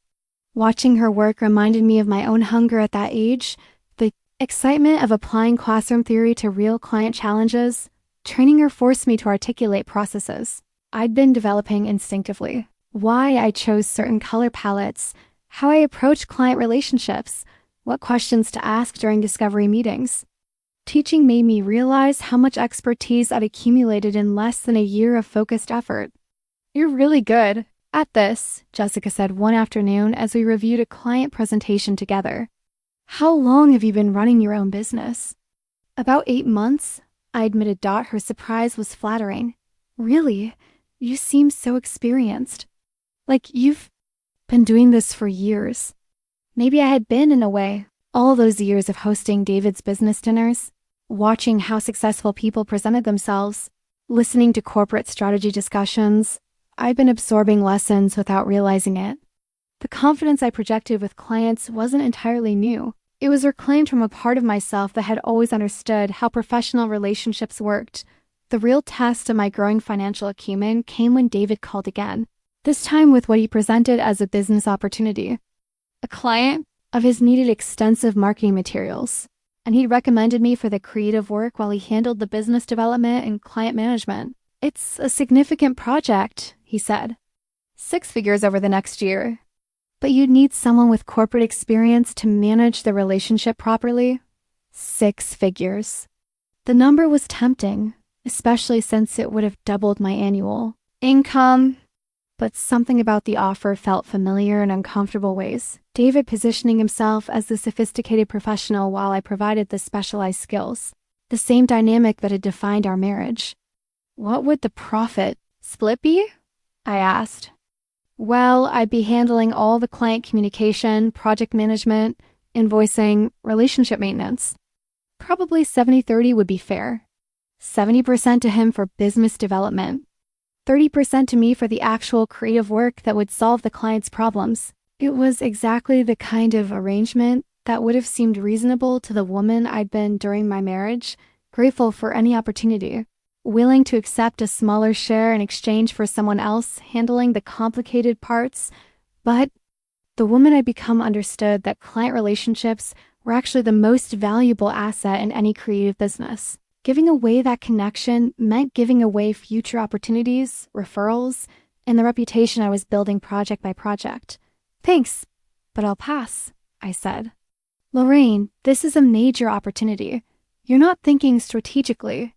S1: Watching her work reminded me of my own hunger at that age, the excitement of applying classroom theory to real client challenges. Training her forced me to articulate processes I'd been developing instinctively. Why I chose certain color palettes, how I approach client relationships, what questions to ask during discovery meetings. Teaching made me realize how much expertise I'd accumulated in less than a year of focused effort. "You're really good at this," Jessica said one afternoon as we reviewed a client presentation together. "How long have you been running your own business?" "About 8 months, I admitted. Her surprise was flattering. "Really? You seem so experienced. Like you've been doing this for years." Maybe I had been, in a way. All those years of hosting David's business dinners, watching how successful people presented themselves, listening to corporate strategy discussions, I'd been absorbing lessons without realizing it. The confidence I projected with clients wasn't entirely new. It was reclaimed from a part of myself that had always understood how professional relationships worked. The real test of my growing financial acumen came when David called again, this time with what he presented as a business opportunity. A client of his needed extensive marketing materials, and he recommended me for the creative work while he handled the business development and client management. "It's a significant project," he said. "6 figures over the next year. But you'd need someone with corporate experience to manage the relationship properly." 6 figures. The number was tempting, especially since it would have doubled my annual income. But something about the offer felt familiar in uncomfortable ways. David positioning himself as the sophisticated professional while I provided the specialized skills. The same dynamic that had defined our marriage. "What would the profit split be?" I asked. "Well, I'd be handling all the client communication, project management, invoicing, relationship maintenance. Probably 70-30 would be fair." 70% to him for business development, 30% to me for the actual creative work that would solve the client's problems. It was exactly the kind of arrangement that would have seemed reasonable to the woman I'd been during my marriage, grateful for any opportunity, willing to accept a smaller share in exchange for someone else handling the complicated parts. But the woman I'd become understood that client relationships were actually the most valuable asset in any creative business. Giving away that connection meant giving away future opportunities, referrals, and the reputation I was building project by project. Thanks, but I'll pass, I said. Loraine, this is a major opportunity. You're not thinking strategically.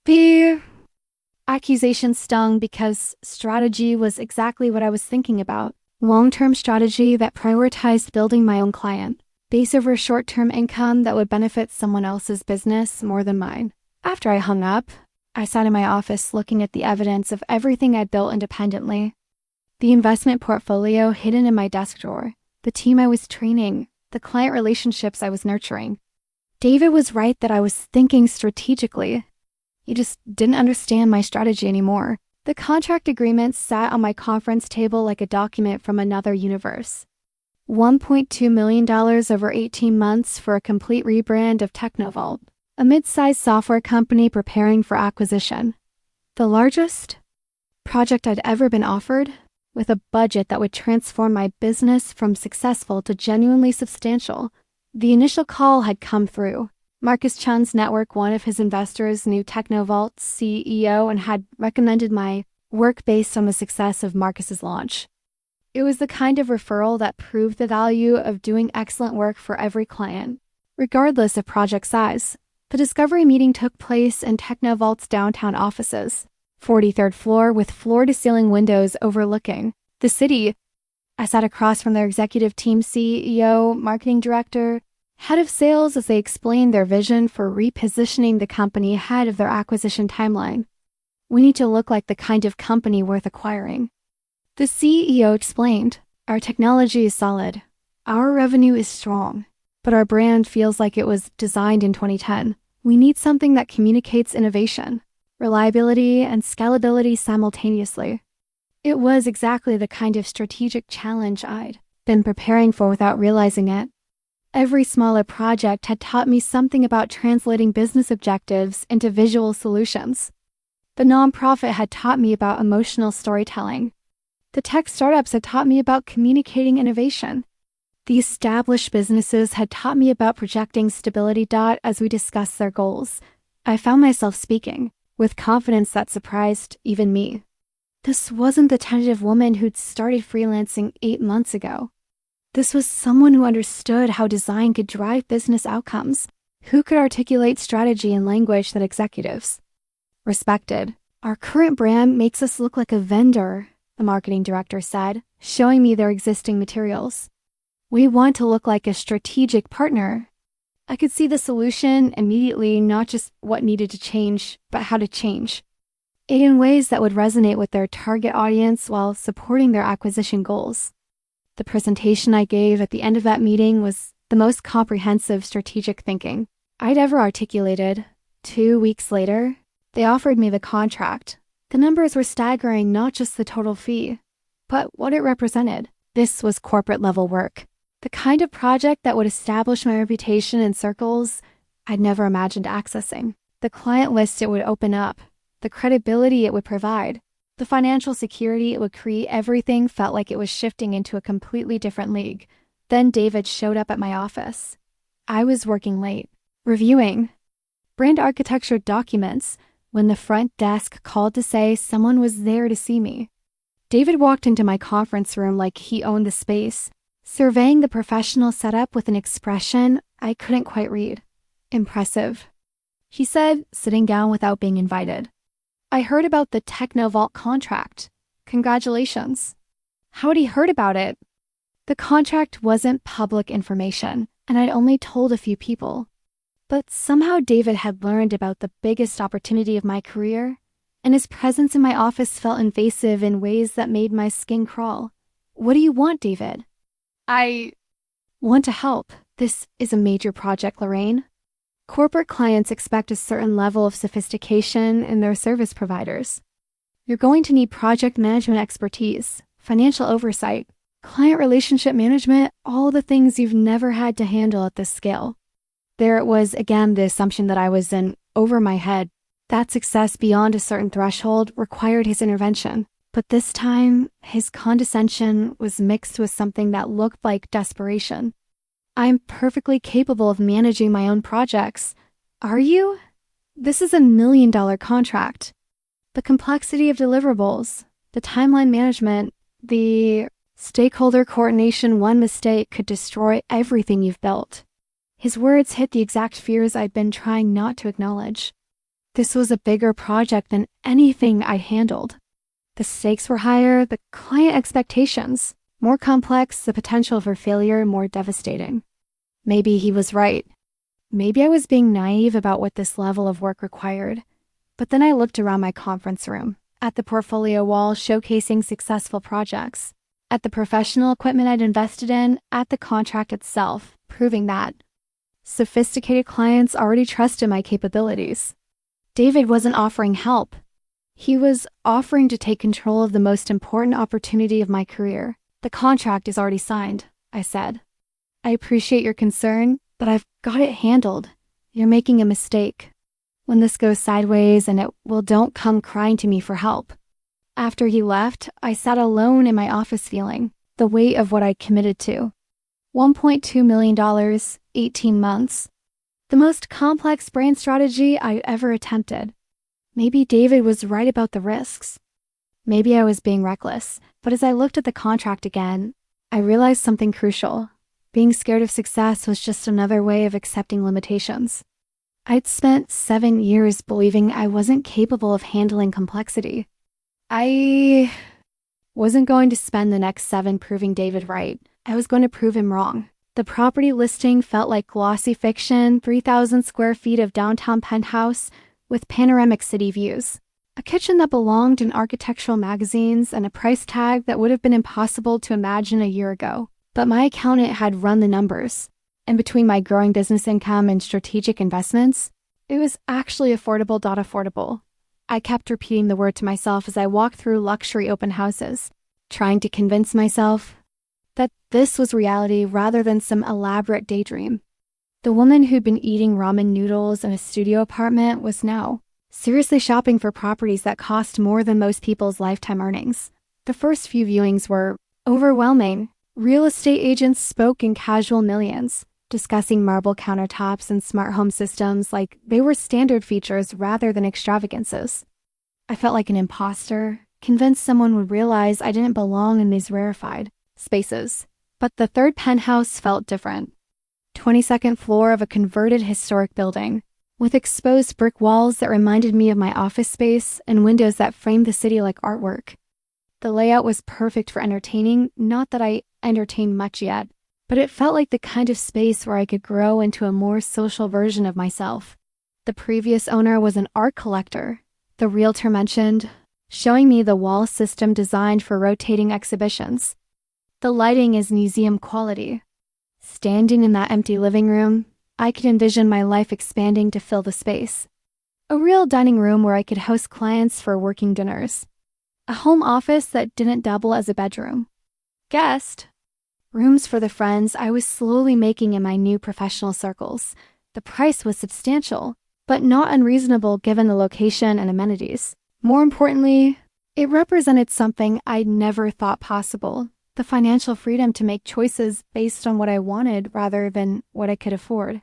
S1: The accusation stung because strategy was exactly what I was thinking about. Long-term strategy that prioritized building my own client, base over short-term income that would benefit someone else's business more than mine. After I hung up, I sat in my office looking at the evidence of everything I'd built independently. The investment portfolio hidden in my desk drawer, the team I was training, the client relationships I was nurturing. David was right that I was thinking strategically. He just didn't understand my strategy anymore. The contract agreement sat on my conference table like a document from another universe. $1.2 million over 18 months for a complete rebrand of Technovault, a mid-sized software company preparing for acquisition. The largest project I'd ever been offered, with a budget that would transform my business from successful to genuinely substantial. The initial call had come through. Marcus Chun's network, one of his investors, knew Technovault's CEO and had recommended my work based on the success of Marcus's launch. It was the kind of referral that proved the value of doing excellent work for every client, regardless of project size. The discovery meeting took place in Technovault's downtown offices, 43rd floor with floor-to-ceiling windows overlooking the city. I sat across from their executive team CEO, marketing director, head of sales as they explained their vision for repositioning the company ahead of their acquisition timeline. We need to look like the kind of company worth acquiring. The CEO explained, our technology is solid. Our revenue is strong, but our brand feels like it was designed in 2010. We need something that communicates innovation, reliability, and scalability simultaneously. It was exactly the kind of strategic challenge I'd been preparing for without realizing it. Every smaller project had taught me something about translating business objectives into visual solutions. The nonprofit had taught me about emotional storytelling. The tech startups had taught me about communicating innovation. The established businesses had taught me about projecting stability. As we discussed their goals, I found myself speaking with confidence that surprised even me. This wasn't the tentative woman who'd started freelancing 8 months ago. This was someone who understood how design could drive business outcomes, who could articulate strategy in language that executives respected. Our current brand makes us look like a vendor, the marketing director said, showing me their existing materials. We want to look like a strategic partner. I could see the solution immediately, not just what needed to change, but how to change it in ways that would resonate with their target audience while supporting their acquisition goals. The presentation I gave at the end of that meeting was the most comprehensive strategic thinking I'd ever articulated. 2 weeks later, they offered me the contract. The numbers were staggering, not just the total fee, but what it represented. This was corporate-level work, the kind of project that would establish my reputation in circles I'd never imagined accessing. The client list it would open up, the credibility it would provide, the financial security it would create, everything felt like it was shifting into a completely different league. Then David showed up at my office. I was working late, reviewing brand architecture documents, when the front desk called to say someone was there to see me. David walked into my conference room like he owned the space, surveying the professional setup with an expression I couldn't quite read. Impressive, he said, sitting down without being invited. I heard about the Technovault contract. Congratulations. How had he heard about it? The contract wasn't public information, and I'd only told a few people. But somehow David had learned about the biggest opportunity of my career, and his presence in my office felt invasive in ways that made my skin crawl. What do you want, David? I want to help. This is a major project, Loraine. Corporate clients expect a certain level of sophistication in their service providers. You're going to need project management expertise, financial oversight, client relationship management, all the things you've never had to handle at this scale. There it was again, the assumption that I was in over my head. That success beyond a certain threshold required his intervention. But this time, his condescension was mixed with something that looked like desperation. I'm perfectly capable of managing my own projects. Are you? This is a $1 million contract. The complexity of deliverables, the timeline management, the stakeholder coordination, one mistake could destroy everything you've built. His words hit the exact fears I'd been trying not to acknowledge. This was a bigger project than anything I'd handled. The stakes were higher, the client expectations more complex, the potential for failure more devastating. Maybe he was right. Maybe I was being naive about what this level of work required. But then I looked around my conference room, at the portfolio wall showcasing successful projects, at the professional equipment I'd invested in, at the contract itself, proving that. Sophisticated clients already trusted my capabilities. David wasn't offering help. He was offering to take control of the most important opportunity of my career. The contract is already signed, I said. I appreciate your concern, but I've got it handled. You're making a mistake. When this goes sideways don't come crying to me for help. After he left, I sat alone in my office feeling the weight of what I'd committed to. $1.2 million, 18 months. The most complex brand strategy I ever attempted. Maybe David was right about the risks. Maybe I was being reckless, but as I looked at the contract again, I realized something crucial. Being scared of success was just another way of accepting limitations. I'd spent 7 years believing I wasn't capable of handling complexity. I wasn't going to spend the next 7 proving David right. I was going to prove him wrong. The property listing felt like glossy fiction, 3,000 square feet of downtown penthouse with panoramic city views. A kitchen that belonged in architectural magazines and a price tag that would have been impossible to imagine a year ago. But my accountant had run the numbers, and between my growing business income and strategic investments, it was actually affordable. I kept repeating the word to myself as I walked through luxury open houses, trying to convince myself that this was reality rather than some elaborate daydream. The woman who'd been eating ramen noodles in a studio apartment was now seriously shopping for properties that cost more than most people's lifetime earnings. The first few viewings were overwhelming. Real estate agents spoke in casual millions, discussing marble countertops and smart home systems like they were standard features rather than extravagances. I felt like an imposter, convinced someone would realize I didn't belong in these rarefied spaces. But the third penthouse felt different. 22nd floor of a converted historic building, with exposed brick walls that reminded me of my office space and windows that framed the city like artwork. The layout was perfect for entertaining, not that I entertained much yet, but it felt like the kind of space where I could grow into a more social version of myself. The previous owner was an art collector, the realtor mentioned, showing me the wall system designed for rotating exhibitions. The lighting is museum quality. Standing in that empty living room, I could envision my life expanding to fill the space. A real dining room where I could host clients for working dinners. A home office that didn't double as a bedroom. Guest rooms for the friends I was slowly making in my new professional circles. The price was substantial, but not unreasonable given the location and amenities. More importantly, it represented something I'd never thought possible. The financial freedom to make choices based on what I wanted rather than what I could afford.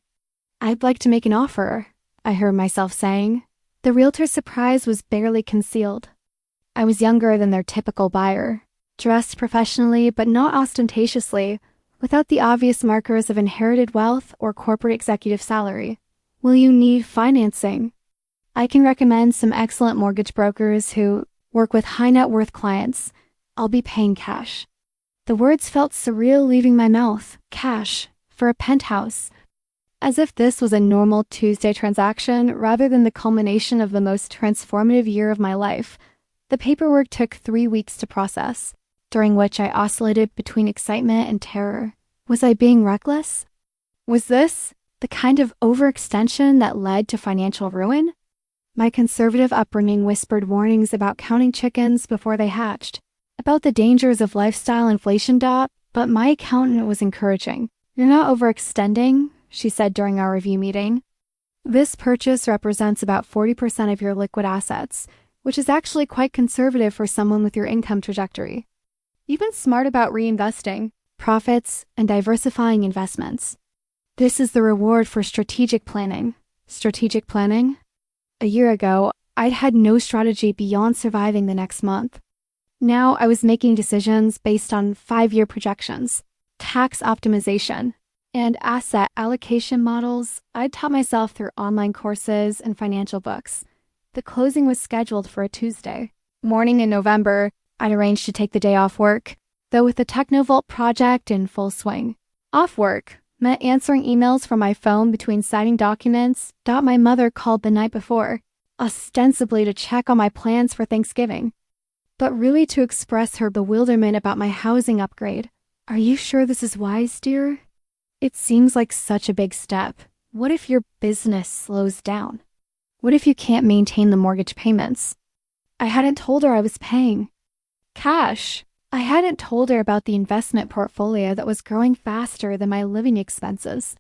S1: I'd like to make an offer, I heard myself saying. The realtor's surprise was barely concealed. I was younger than their typical buyer, dressed professionally but not ostentatiously, without the obvious markers of inherited wealth or corporate executive salary. Will you need financing? I can recommend some excellent mortgage brokers who work with high net worth clients. I'll be paying cash. The words felt surreal leaving my mouth. Cash. For a penthouse. As if this was a normal Tuesday transaction rather than the culmination of the most transformative year of my life. The paperwork took 3 weeks to process, during which I oscillated between excitement and terror. Was I being reckless? Was this The kind of overextension that led to financial ruin? My conservative upbringing whispered warnings about counting chickens before they hatched, about the dangers of lifestyle inflation, but my accountant was encouraging. "You're not overextending," she said during our review meeting. "This purchase represents about 40% of your liquid assets, which is actually quite conservative for someone with your income trajectory. You've been smart about reinvesting, profits, and diversifying investments. This is the reward for strategic planning." Strategic planning? A year ago, I'd had no strategy beyond surviving the next month. Now I was making decisions based on 5-year projections, tax optimization, and asset allocation models I'd taught myself through online courses and financial books. The closing was scheduled for a Tuesday morning in November. I'd arranged to take the day off work, though with the Technovault project in full swing. Off work meant answering emails from my phone between signing documents. My mother called the night before, ostensibly to check on my plans for Thanksgiving, but really to express her bewilderment about my housing upgrade. "Are you sure this is wise, dear? It seems like such a big step. What if your business slows down? What if you can't maintain the mortgage payments?" I hadn't told her I was paying cash. I hadn't told her about the investment portfolio that was growing faster than my living expenses.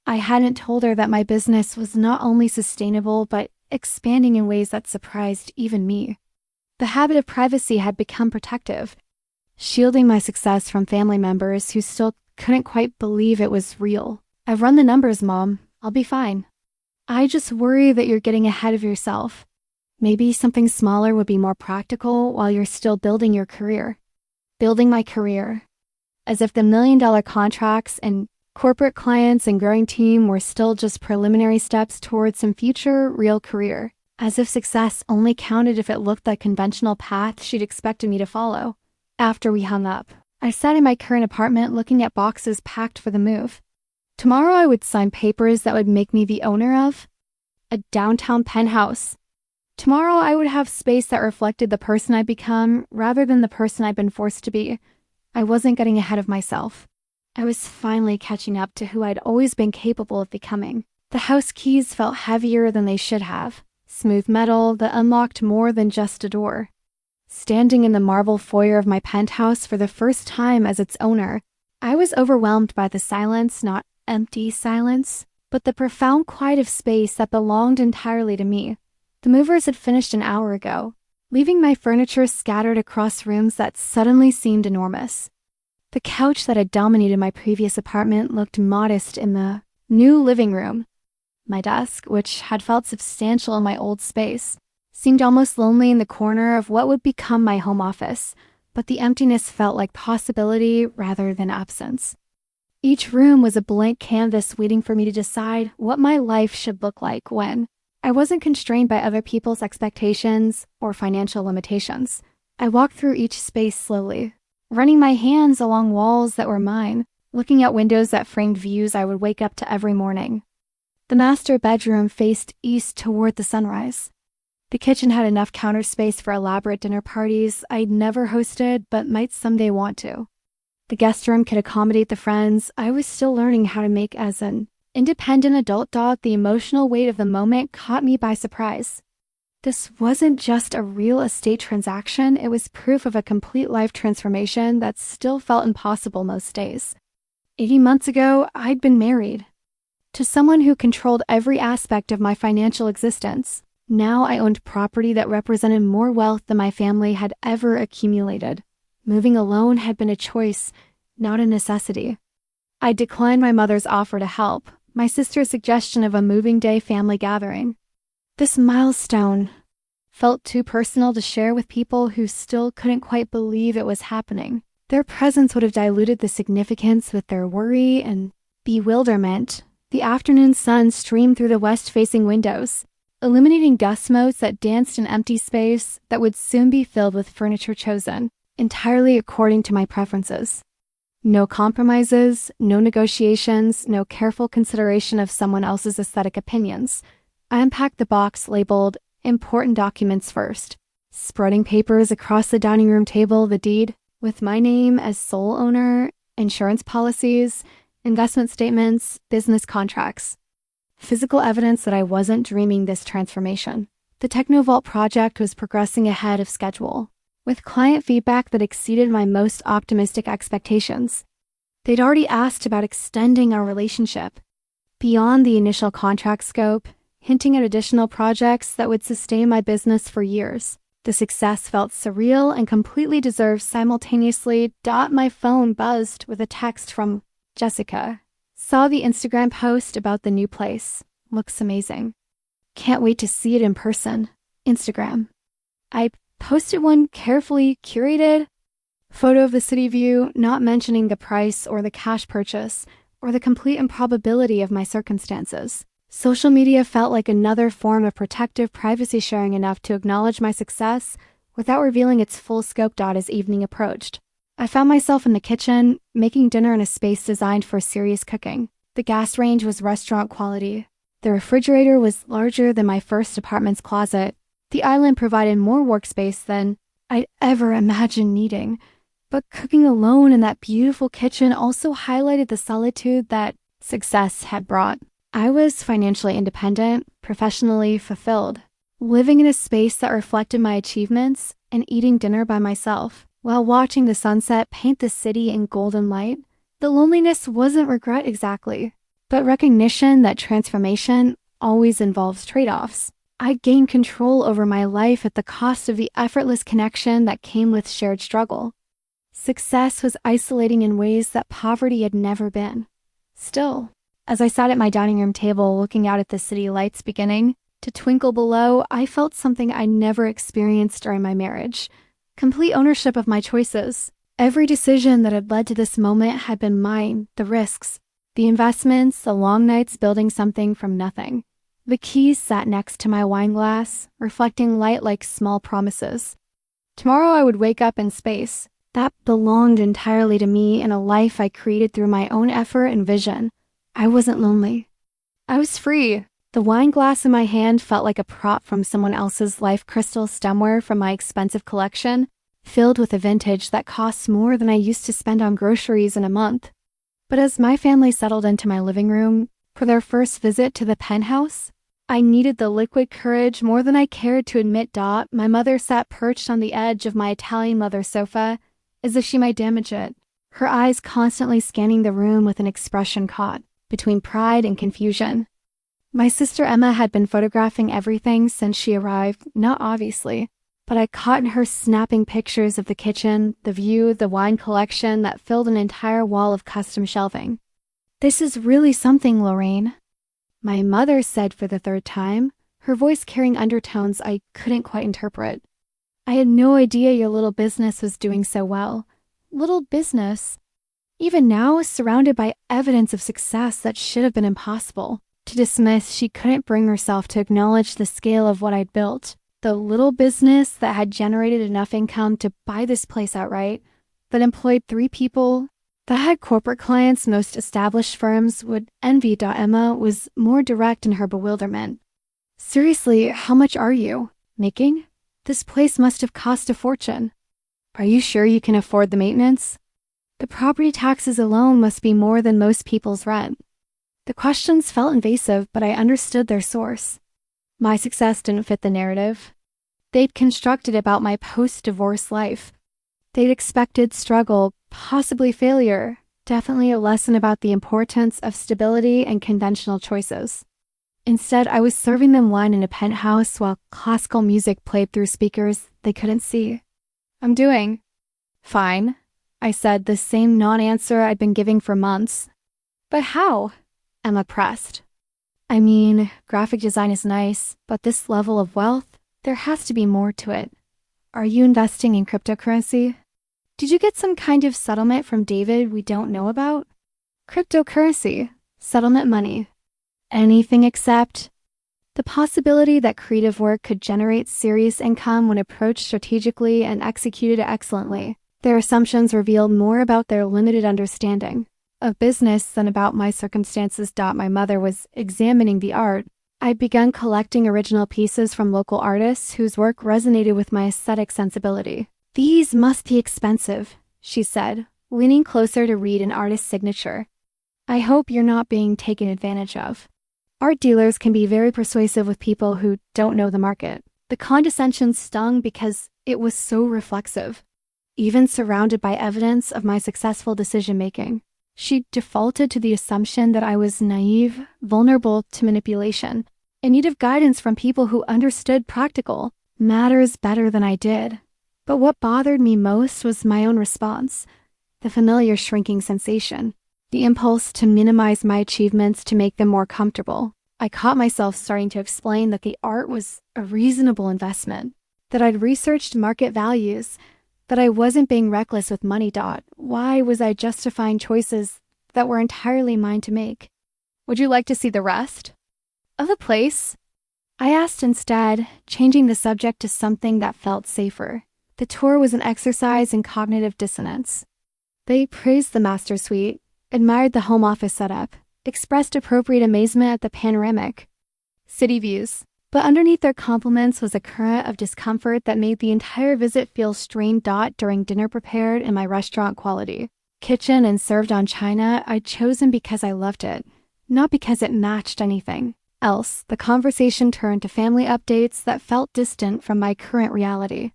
S1: I hadn't told her that my business was not only sustainable, but expanding in ways that surprised even me. The habit of privacy had become protective, shielding my success from family members who still couldn't quite believe it was real. "I've run the numbers, Mom. I'll be fine. I just worry that you're getting ahead of yourself. Maybe something smaller would be more practical while you're still building your career." Building my career. As if the million-dollar contracts and corporate clients and growing team were still just preliminary steps towards some future real career. As if success only counted if it looked the conventional path she'd expected me to follow. After we hung up, I sat in my current apartment looking at boxes packed for the move. Tomorrow I would sign papers that would make me the owner of a downtown penthouse. Tomorrow I would have space that reflected the person I'd become rather than the person I'd been forced to be. I wasn't getting ahead of myself. I was finally catching up to who I'd always been capable of becoming. The house keys felt heavier than they should have. Smooth metal that unlocked more than just a door. Standing in the marble foyer of my penthouse for the first time as its owner, I was overwhelmed by the silence, not empty silence, but the profound quiet of space that belonged entirely to me. The movers had finished an hour ago, leaving my furniture scattered across rooms that suddenly seemed enormous. The couch that had dominated my previous apartment looked modest in the new living room. My desk, which had felt substantial in my old space, seemed almost lonely in the corner of what would become my home office, but the emptiness felt like possibility rather than absence. Each room was a blank canvas waiting for me to decide what my life should look like when I wasn't constrained by other people's expectations or financial limitations. I walked through each space slowly, running my hands along walls that were mine, looking at windows that framed views I would wake up to every morning. The master bedroom faced east toward the sunrise. The kitchen had enough counter space for elaborate dinner parties I'd never hosted but might someday want to. The guest room could accommodate the friends I was still learning how to make as an independent adult. The emotional weight of the moment caught me by surprise. This wasn't just a real estate transaction, it was proof of a complete life transformation that still felt impossible most days. 80 months ago, I'd been married to someone who controlled every aspect of my financial existence. Now I owned property that represented more wealth than my family had ever accumulated. Moving alone had been a choice, not a necessity. I declined my mother's offer to help, my sister's suggestion of a moving day family gathering. This milestone felt too personal to share with people who still couldn't quite believe it was happening. Their presence would have diluted the significance with their worry and bewilderment. The afternoon sun streamed through the west-facing windows, illuminating dust motes that danced in empty space that would soon be filled with furniture chosen entirely according to my preferences. No compromises, no negotiations, no careful consideration of someone else's aesthetic opinions. I unpacked the box labeled "Important Documents" first, spreading papers across the dining room table, the deed, with my name as sole owner, insurance policies, investment statements, business contracts. Physical evidence that I wasn't dreaming this transformation. The Technovault project was progressing ahead of schedule, with client feedback that exceeded my most optimistic expectations. They'd already asked about extending our relationship beyond the initial contract scope, hinting at additional projects that would sustain my business for years. The success felt surreal and completely deserved simultaneously. My phone buzzed with a text from Jessica. Saw the Instagram post about the new place. Looks amazing. Can't wait to see it in person. Instagram. I posted one carefully curated photo of the city view, not mentioning the price or the cash purchase or the complete improbability of my circumstances. Social media felt like another form of protective privacy sharing enough to acknowledge my success without revealing its full scope. As evening approached, I found myself in the kitchen, making dinner in a space designed for serious cooking. The gas range was restaurant quality. The refrigerator was larger than my first apartment's closet. The island provided more workspace than I'd ever imagined needing. But cooking alone in that beautiful kitchen also highlighted the solitude that success had brought. I was financially independent, professionally fulfilled, living in a space that reflected my achievements and eating dinner by myself while watching the sunset paint the city in golden light. The loneliness wasn't regret exactly, but recognition that transformation always involves trade-offs. I gained control over my life at the cost of the effortless connection that came with shared struggle. Success was isolating in ways that poverty had never been. Still, as I sat at my dining room table looking out at the city lights beginning to twinkle below, I felt something I never experienced during my marriage. Complete ownership of my choices. Every decision that had led to this moment had been mine. The risks, the investments, the long nights building something from nothing. The keys sat next to my wine glass, reflecting light like small promises. Tomorrow I would wake up in space that belonged entirely to me in a life I created through my own effort and vision. I wasn't lonely. I was free. The wine glass in my hand felt like a prop from someone else's life crystal stemware from my expensive collection, filled with a vintage that costs more than I used to spend on groceries in a month. But as my family settled into my living room for their first visit to the Penthouse, I needed the liquid courage more than I cared to admit. My mother sat perched on the edge of my Italian leather sofa as if she might damage it, her eyes constantly scanning the room with an expression caught between pride and confusion. My sister Emma had been photographing everything since she arrived, not obviously, but I caught her snapping pictures of the kitchen, the view, the wine collection that filled an entire wall of custom shelving. "This is really something, Loraine," my mother said for the third time, her voice carrying undertones I couldn't quite interpret. "I had no idea your little business was doing so well." Little business? Even now, surrounded by evidence of success that should have been impossible to dismiss, she couldn't bring herself to acknowledge the scale of what I'd built. The little business that had generated enough income to buy this place outright, that employed 3 people, that had corporate clients most established firms would envy. Emma was more direct in her bewilderment. "Seriously, how much are you making? This place must have cost a fortune. Are you sure you can afford the maintenance? The property taxes alone must be more than most people's rent." The questions felt invasive, but I understood their source. My success didn't fit the narrative they'd constructed about my post-divorce life. They'd expected struggle, possibly failure, definitely a lesson about the importance of stability and conventional choices. Instead, I was serving them wine in a penthouse while classical music played through speakers they couldn't see. "I'm doing fine," I said, the same non-answer I'd been giving for months. "But how?" Emma pressed. "I mean, graphic design is nice, but this level of wealth, there has to be more to it. Are you investing in cryptocurrency? Did you get some kind of settlement from David we don't know about?" Cryptocurrency, settlement money, anything except the possibility that creative work could generate serious income when approached strategically and executed excellently. Their assumptions revealed more about their limited understanding of business than about my circumstances. My mother was examining the art. I'd begun collecting original pieces from local artists whose work resonated with my aesthetic sensibility. "These must be expensive," she said, leaning closer to read an artist's signature. I hope you're not being taken advantage of. Art dealers can be very persuasive with people who don't know the market. The condescension stung because it was so reflexive. Even surrounded by evidence of my successful decision-making, she defaulted to the assumption that I was naive, vulnerable to manipulation, in need of guidance from people who understood practical matters better than I did. But what bothered me most was my own response, the familiar shrinking sensation, the impulse to minimize my achievements to make them more comfortable. I caught myself starting to explain that the art was a reasonable investment, that I'd researched market values, that I wasn't being reckless with money. Why was I justifying choices that were entirely mine to make? Would you like to see the rest of the place? I asked instead, changing the subject to something that felt safer. The tour was an exercise in cognitive dissonance. They praised the master suite, admired the home office setup, expressed appropriate amazement at the panoramic city views. But underneath their compliments was a current of discomfort that made the entire visit feel strained. During dinner prepared in my restaurant quality kitchen and served on china, I'd chosen because I loved it, not because it matched anything else. The conversation turned to family updates that felt distant from my current reality.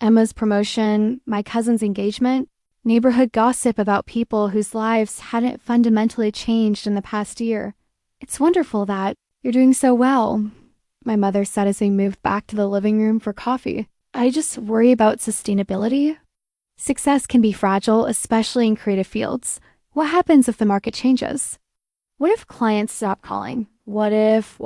S1: Emma's promotion, my cousin's engagement, neighborhood gossip about people whose lives hadn't fundamentally changed in the past year. It's wonderful that you're doing so well, my mother said as we moved back to the living room for coffee. I just worry about sustainability. Success can be fragile, especially in creative fields. What happens if the market changes? What if clients stop calling? What if?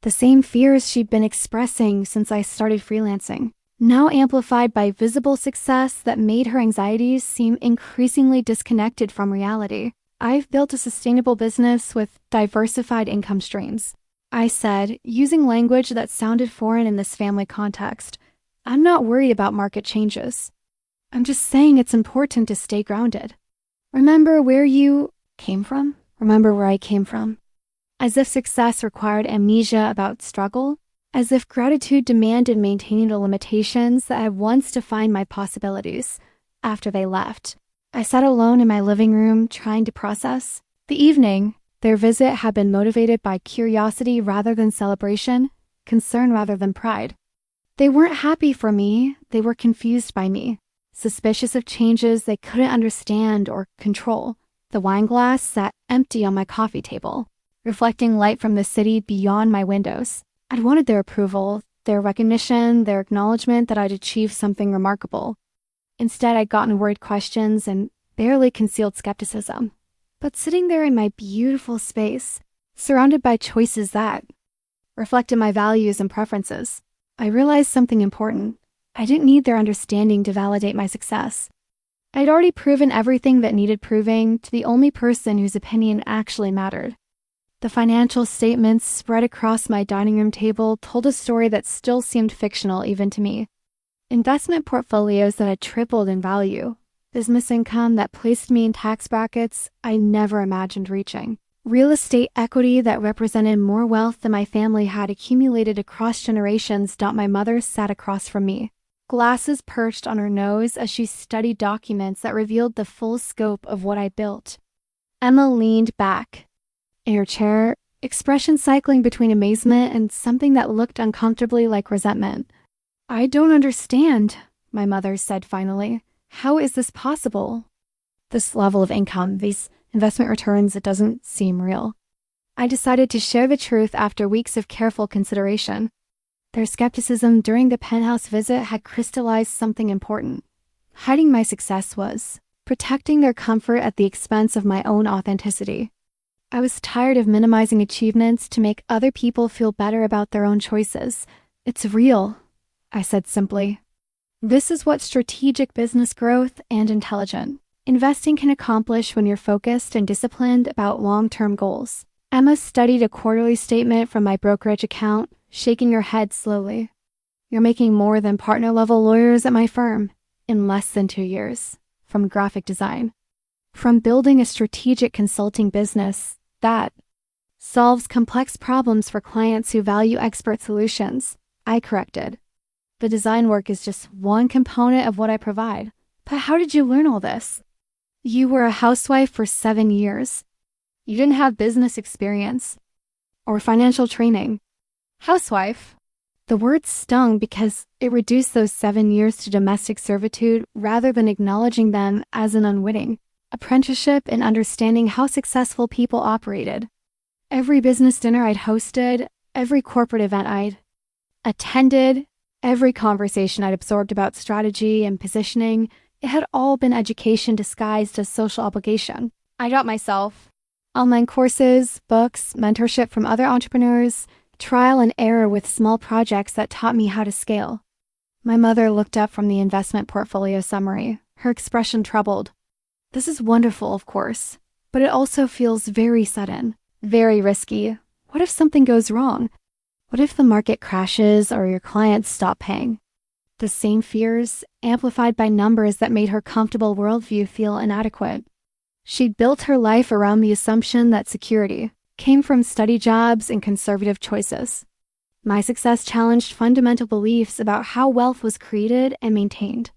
S1: The same fears she'd been expressing since I started freelancing, now amplified by visible success that made her anxieties seem increasingly disconnected from reality. I've built a sustainable business with diversified income streams, I said, using language that sounded foreign in this family context. I'm not worried about market changes. I'm just saying it's important to stay grounded. Remember where you came from? Remember where I came from. As if success required amnesia about struggle, as if gratitude demanded maintaining the limitations that had once defined my possibilities. After they left, I sat alone in my living room trying to process. The evening, their visit had been motivated by curiosity rather than celebration, concern rather than pride. They weren't happy for me, they were confused by me, suspicious of changes they couldn't understand or control. The wine glass sat empty on my coffee table, reflecting light from the city beyond my windows. I'd wanted their approval, their recognition, their acknowledgement that I'd achieved something remarkable. Instead, I'd gotten worried questions and barely concealed skepticism. But sitting there in my beautiful space, surrounded by choices that reflected my values and preferences, I realized something important. I didn't need their understanding to validate my success. I'd already proven everything that needed proving to the only person whose opinion actually mattered. The financial statements spread across my dining room table told a story that still seemed fictional even to me. Investment portfolios that had tripled in value, business income that placed me in tax brackets I never imagined reaching, real estate equity that represented more wealth than my family had accumulated across generations. My mother sat across from me, glasses perched on her nose as she studied documents that revealed the full scope of what I built. Emma leaned back in her chair, expression cycling between amazement and something that looked uncomfortably like resentment. I don't understand, my mother said finally. How is this possible? This level of income, these investment returns, it doesn't seem real. I decided to share the truth after weeks of careful consideration. Their skepticism during the Penthouse visit had crystallized something important. Hiding my success was protecting their comfort at the expense of my own authenticity. I was tired of minimizing achievements to make other people feel better about their own choices. It's real, I said simply. This is what strategic business growth and intelligent investing can accomplish when you're focused and disciplined about long-term goals. Emma studied a quarterly statement from my brokerage account, shaking her head slowly. You're making more than partner-level lawyers at my firm in less than 2 years, from graphic design. From building a strategic consulting business that solves complex problems for clients who value expert solutions, I corrected. The design work is just one component of what I provide. But how did you learn all this? You were a housewife for 7 years. You didn't have business experience or financial training. Housewife. The word stung because it reduced those 7 years to domestic servitude rather than acknowledging them as an unwitting apprenticeship in understanding how successful people operated. Every business dinner I'd hosted, every corporate event I'd attended, every conversation I'd absorbed about strategy and positioning, it had all been education disguised as social obligation. I got myself online courses, books, mentorship from other entrepreneurs, trial and error with small projects that taught me how to scale. My mother looked up from the investment portfolio summary, her expression troubled. This is wonderful, of course, but it also feels very sudden, very risky. What if something goes wrong? What if the market crashes or your clients stop paying? The same fears, amplified by numbers that made her comfortable worldview feel inadequate. She'd built her life around the assumption that security came from steady jobs and conservative choices. My success challenged fundamental beliefs about how wealth was created and maintained.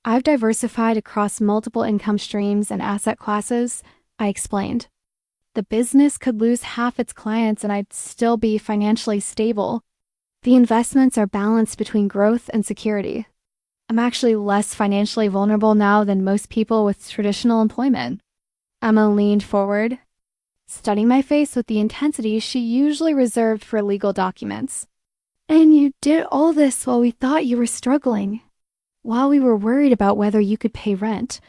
S1: I've diversified across multiple income streams and asset classes, I explained. The business could lose half its clients and I'd still be financially stable. The investments are balanced between growth and security. I'm actually less financially vulnerable now than most people with traditional employment. Emma leaned forward, studying my face with the intensity she usually reserved for legal documents. And you did all this while we thought you were struggling. While we were worried about whether you could pay rent.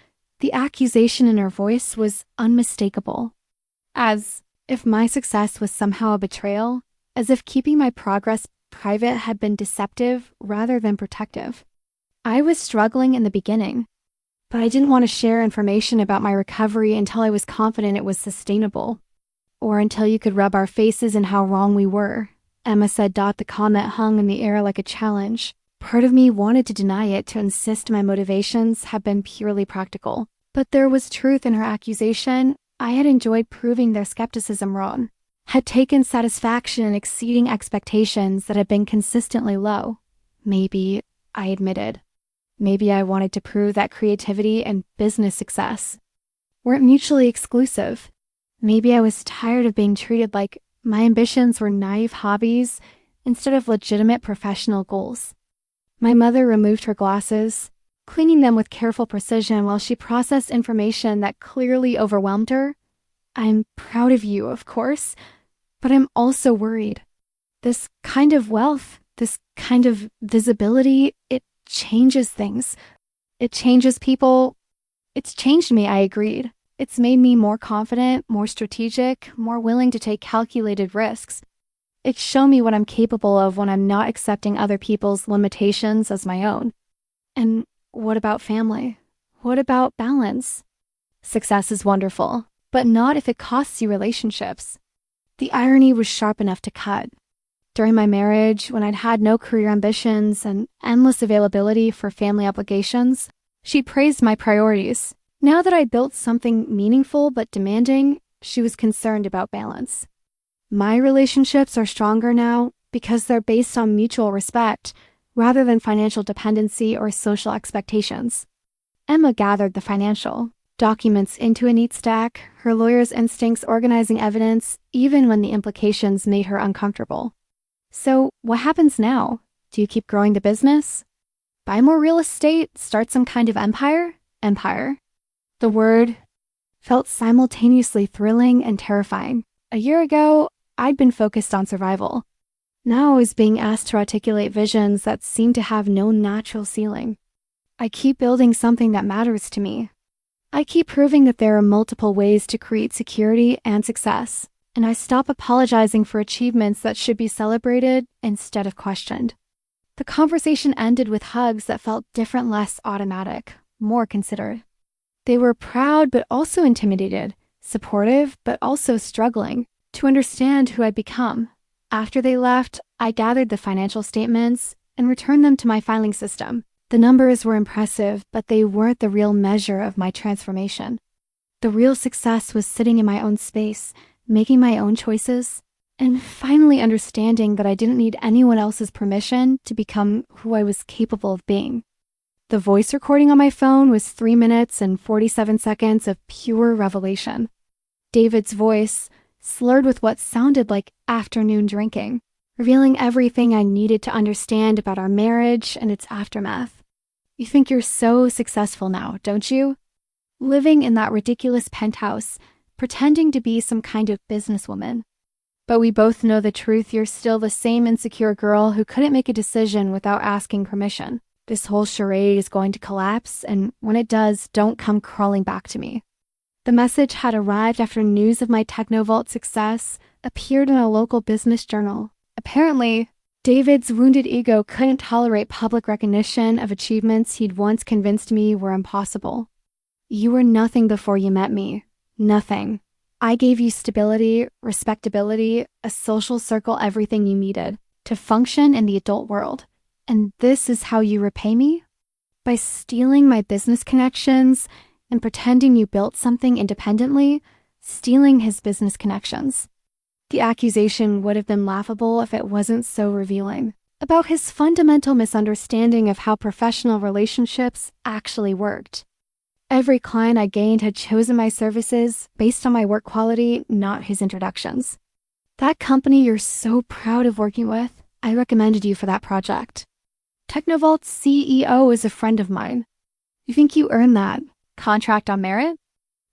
S1: The accusation in her voice was unmistakable. As if my success was somehow a betrayal, as if keeping my progress private had been deceptive rather than protective. I was struggling in the beginning, but I didn't want to share information about my recovery until I was confident it was sustainable, or until you could rub our faces in how wrong we were. Emma said. The comment hung in the air like a challenge. Part of me wanted to deny it, to insist my motivations had been purely practical. But there was truth in her accusation. I had enjoyed proving their skepticism wrong, had taken satisfaction in exceeding expectations that had been consistently low. Maybe, I admitted, maybe I wanted to prove that creativity and business success weren't mutually exclusive. Maybe I was tired of being treated like my ambitions were naive hobbies instead of legitimate professional goals. My mother removed her glasses, cleaning them with careful precision while she processed information that clearly overwhelmed her. I'm proud of you, of course, but I'm also worried. This kind of wealth, this kind of visibility, it changes things. It changes people. It's changed me, I agreed. It's made me more confident, more strategic, more willing to take calculated risks. It's shown me what I'm capable of when I'm not accepting other people's limitations as my own. And what about family? What about balance? Success is wonderful, but not if it costs you relationships. The irony was sharp enough to cut. During my marriage, when I'd had no career ambitions and endless availability for family obligations, she praised my priorities. Now that I built something meaningful but demanding, she was concerned about balance. My relationships are stronger now because they're based on mutual respect rather than financial dependency or social expectations. Emma gathered the financial documents into a neat stack, her lawyer's instincts organizing evidence even when the implications made her uncomfortable. So what happens now? Do you keep growing the business? Buy more real estate? Start some kind of empire? Empire. The word felt simultaneously thrilling and terrifying. A year ago, I'd been focused on survival. Now I was being asked to articulate visions that seemed to have no natural ceiling. I keep building something that matters to me. I keep proving that there are multiple ways to create security and success, and I stop apologizing for achievements that should be celebrated instead of questioned. The conversation ended with hugs that felt different, less automatic, more considered. They were proud but also intimidated, supportive but also struggling to understand who I'd become. After they left, I gathered the financial statements and returned them to my filing system. The numbers were impressive, but they weren't the real measure of my transformation. The real success was sitting in my own space, making my own choices, and finally understanding that I didn't need anyone else's permission to become who I was capable of being. The voice recording on my phone was 3 minutes and 47 seconds of pure revelation. David's voice, slurred with what sounded like afternoon drinking, revealing everything I needed to understand about our marriage and its aftermath. You think you're so successful now, don't you? Living in that ridiculous penthouse, pretending to be some kind of businesswoman. But we both know the truth. You're still the same insecure girl who couldn't make a decision without asking permission. This whole charade is going to collapse, and when it does, don't come crawling back to me. The message had arrived after news of my Technovault success appeared in a local business journal. Apparently, David's wounded ego couldn't tolerate public recognition of achievements he'd once convinced me were impossible. You were nothing before you met me. Nothing. I gave you stability, respectability, a social circle, everything you needed to function in the adult world. And this is how you repay me? By stealing my business connections and pretending you built something independently, stealing his business connections. The accusation would have been laughable if it wasn't so revealing about his fundamental misunderstanding of how professional relationships actually worked. Every client I gained had chosen my services based on my work quality, not his introductions. That company you're so proud of working with, I recommended you for that project. Technovault's CEO is a friend of mine. You think you earned that? Contract on merit?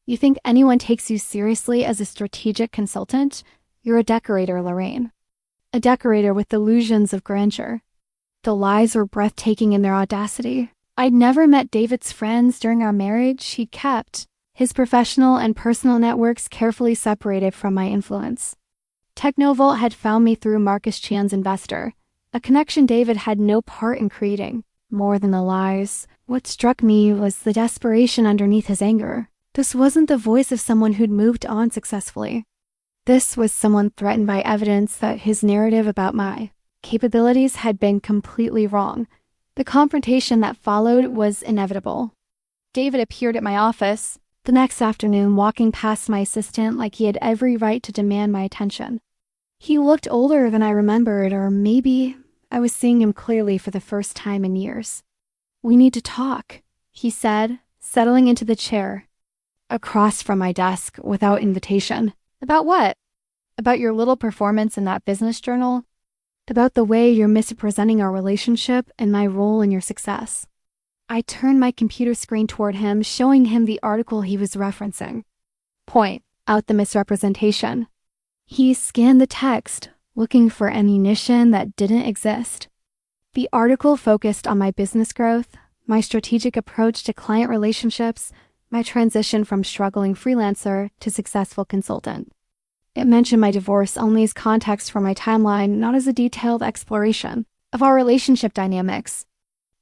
S1: You think anyone takes you seriously as a strategic consultant? You're a decorator, Loraine. A decorator with delusions of grandeur. The lies were breathtaking in their audacity. I'd never met David's friends during our marriage. He kept his professional and personal networks carefully separated from my influence. Technovault had found me through Marcus Chan's investor, a connection David had no part in creating. More than the lies, what struck me was the desperation underneath his anger. This wasn't the voice of someone who'd moved on successfully. This was someone threatened by evidence that his narrative about my capabilities had been completely wrong. The confrontation that followed was inevitable. David appeared at my office the next afternoon, walking past my assistant like he had every right to demand my attention. He looked older than I remembered, or maybe I was seeing him clearly for the first time in years. "We need to talk," he said, settling into the chair across from my desk without invitation. "About what?" "About your little performance in that business journal. About the way you're misrepresenting our relationship and my role in your success." I turned my computer screen toward him, showing him the article he was referencing. Point out the misrepresentation. He scanned the text, looking for ammunition that didn't exist. The article focused on my business growth, my strategic approach to client relationships, my transition from struggling freelancer to successful consultant. It mentioned my divorce only as context for my timeline, not as a detailed exploration of our relationship dynamics.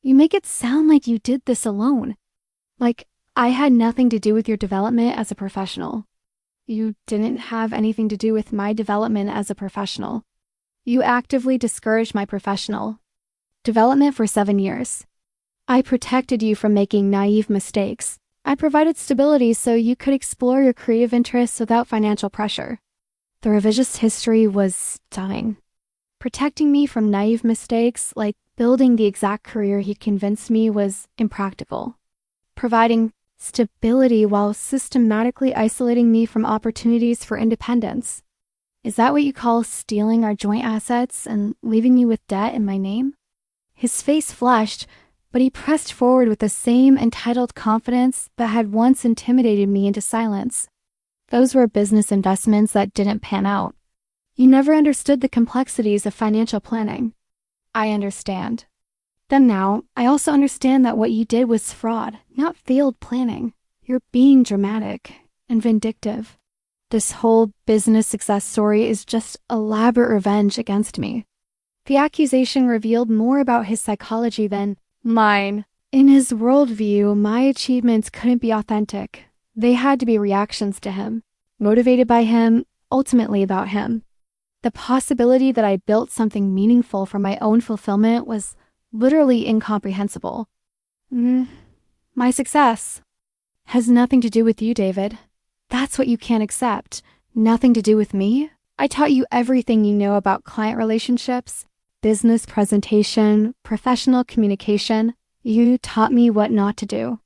S1: You make it sound like you did this alone. Like I had nothing to do with your development as a professional. You didn't have anything to do with my development as a professional. You actively discouraged my professional development for 7 years. I protected you from making naive mistakes. I provided stability so you could explore your creative interests without financial pressure. The revisionist history was stunning. Protecting me from naive mistakes, like building the exact career he convinced me was impractical. Providing stability while systematically isolating me from opportunities for independence. Is that what you call stealing our joint assets and leaving me with debt in my name? His face flushed, but he pressed forward with the same entitled confidence that had once intimidated me into silence. Those were business investments that didn't pan out. You never understood the complexities of financial planning. I understand. Then now, I also understand that what you did was fraud, not failed planning. You're being dramatic and vindictive. This whole business success story is just elaborate revenge against me. The accusation revealed more about his psychology than mine. In his worldview, my achievements couldn't be authentic. They had to be reactions to him, motivated by him, ultimately about him. The possibility that I built something meaningful for my own fulfillment was literally incomprehensible. My success has nothing to do with you, David. That's what you can't accept. Nothing to do with me. I taught you everything you know about client relationships, business presentation, professional communication. You taught me what not to do.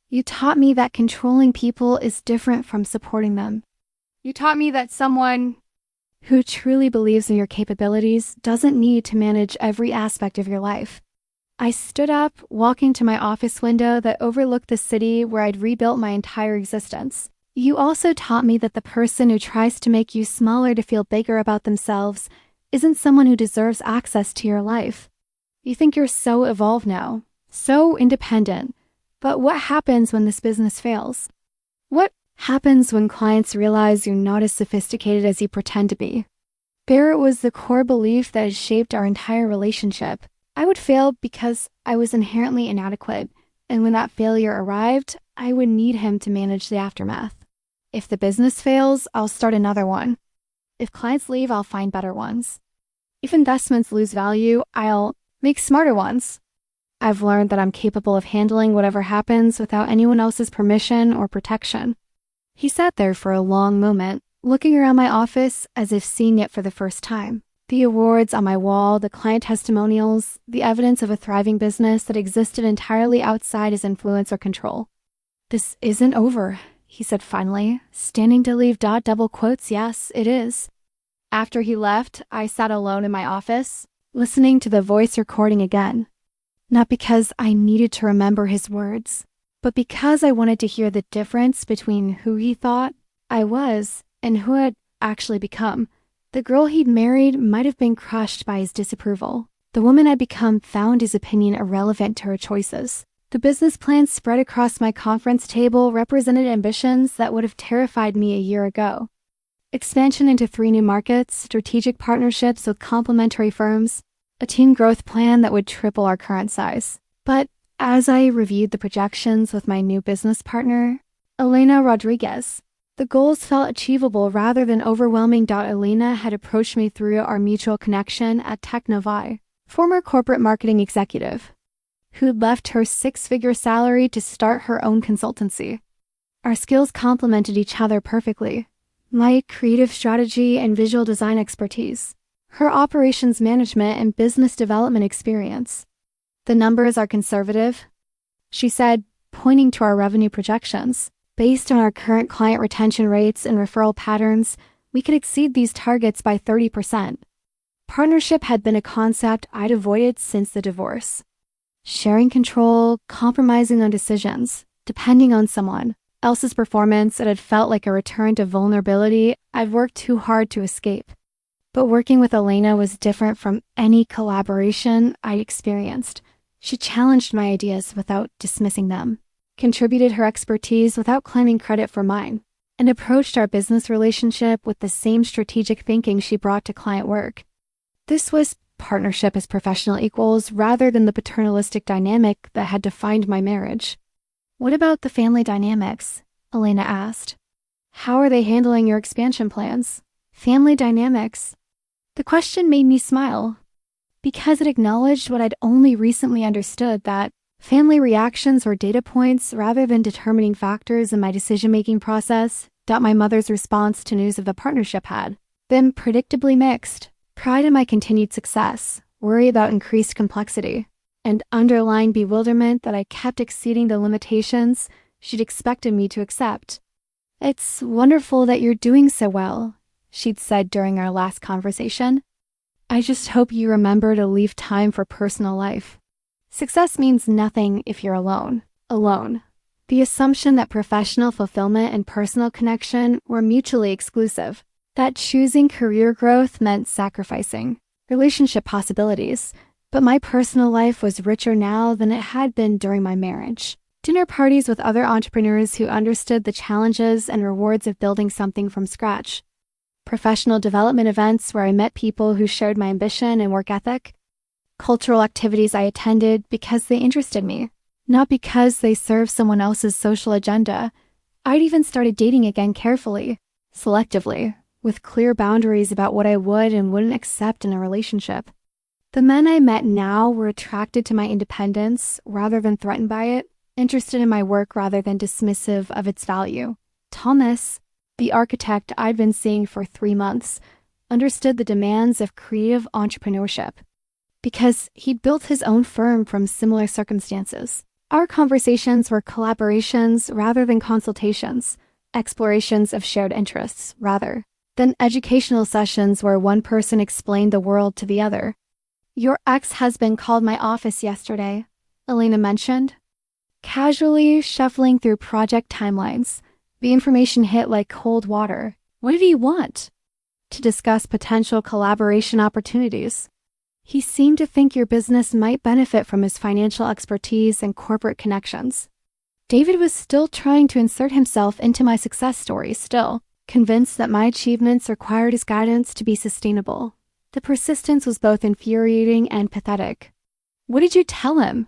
S1: You taught me that controlling people is different from supporting them. You taught me that someone who truly believes in your capabilities doesn't need to manage every aspect of your life. I stood up, walking to my office window that overlooked the city where I'd rebuilt my entire existence. You also taught me that the person who tries to make you smaller to feel bigger about themselves isn't someone who deserves access to your life. You think you're so evolved now, so independent. But what happens when this business fails? What happens when clients realize you're not as sophisticated as you pretend to be? Barrett was the core belief that has shaped our entire relationship. I would fail because I was inherently inadequate, and when that failure arrived, I would need him to manage the aftermath. If the business fails, I'll start another one. If clients leave, I'll find better ones. If investments lose value, I'll make smarter ones. I've learned that I'm capable of handling whatever happens without anyone else's permission or protection. He sat there for a long moment, looking around my office as if seeing it for the first time. The awards on my wall, the client testimonials, the evidence of a thriving business that existed entirely outside his influence or control. "This isn't over," he said finally, standing to leave. Double quotes, yes, it is. After he left, I sat alone in my office, listening to the voice recording again. Not because I needed to remember his words, but because I wanted to hear the difference between who he thought I was and who I'd actually become. The girl he'd married might have been crushed by his disapproval. The woman I'd become found his opinion irrelevant to her choices. The business plans spread across my conference table represented ambitions that would have terrified me a year ago. Expansion into 3 new markets, strategic partnerships with complementary firms, a team growth plan that would triple our current size. But as I reviewed the projections with my new business partner, Elena Rodriguez, the goals felt achievable rather than overwhelming. Elena had approached me through our mutual connection at Technovi, former corporate marketing executive, who'd left her 6-figure salary to start her own consultancy. Our skills complemented each other perfectly. My creative strategy and visual design expertise, her operations management and business development experience. "The numbers are conservative," she said, pointing to our revenue projections. "Based on our current client retention rates and referral patterns, we could exceed these targets by 30%. Partnership had been a concept I'd avoided since the divorce. Sharing control, compromising on decisions, depending on someone else's performance, it had felt like a return to vulnerability I'd worked too hard to escape. But working with Elena was different from any collaboration I'd experienced. She challenged my ideas without dismissing them, contributed her expertise without claiming credit for mine, and approached our business relationship with the same strategic thinking she brought to client work. This was partnership as professional equals rather than the paternalistic dynamic that had defined my marriage. "What about the family dynamics?" Elena asked. "How are they handling your expansion plans?" Family dynamics. The question made me smile, because it acknowledged what I'd only recently understood, that family reactions were data points rather than determining factors in my decision-making process. My mother's response to news of the partnership had been predictably mixed. Pride in my continued success, worry about increased complexity, and underlying bewilderment that I kept exceeding the limitations she'd expected me to accept. "It's wonderful that you're doing so well," she'd said during our last conversation. "I just hope you remember to leave time for personal life. Success means nothing if you're alone. Alone." The assumption that professional fulfillment and personal connection were mutually exclusive. That choosing career growth meant sacrificing relationship possibilities. But my personal life was richer now than it had been during my marriage. Dinner parties with other entrepreneurs who understood the challenges and rewards of building something from scratch. Professional development events where I met people who shared my ambition and work ethic. Cultural activities I attended because they interested me, not because they served someone else's social agenda. I'd even started dating again carefully, selectively, with clear boundaries about what I would and wouldn't accept in a relationship. The men I met now were attracted to my independence rather than threatened by it, interested in my work rather than dismissive of its value. Thomas, the architect I'd been seeing for 3 months, understood the demands of creative entrepreneurship. because he'd built his own firm from similar circumstances. Our conversations were collaborations rather than consultations, explorations of shared interests rather than educational sessions where one person explained the world to the other. "Your ex-husband called my office yesterday," Elena mentioned. Casually shuffling through project timelines, the information hit like cold water. "What did he want?" "To discuss potential collaboration opportunities. He seemed to think your business might benefit from his financial expertise and corporate connections." David was still trying to insert himself into my success story still, convinced that my achievements required his guidance to be sustainable. The persistence was both infuriating and pathetic. "What did you tell him?"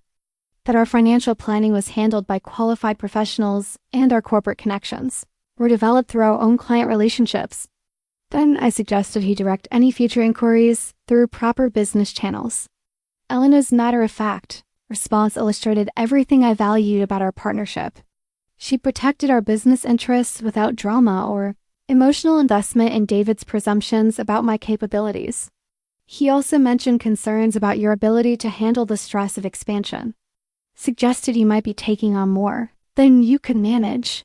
S1: "That our financial planning was handled by qualified professionals and our corporate connections were developed through our own client relationships. Then I suggested he direct any future inquiries through proper business channels." Elena's matter-of-fact response illustrated everything I valued about our partnership. She protected our business interests without drama or emotional investment in David's presumptions about my capabilities. He also mentioned concerns about your ability to handle the stress of expansion. Suggested you might be taking on more than you could manage.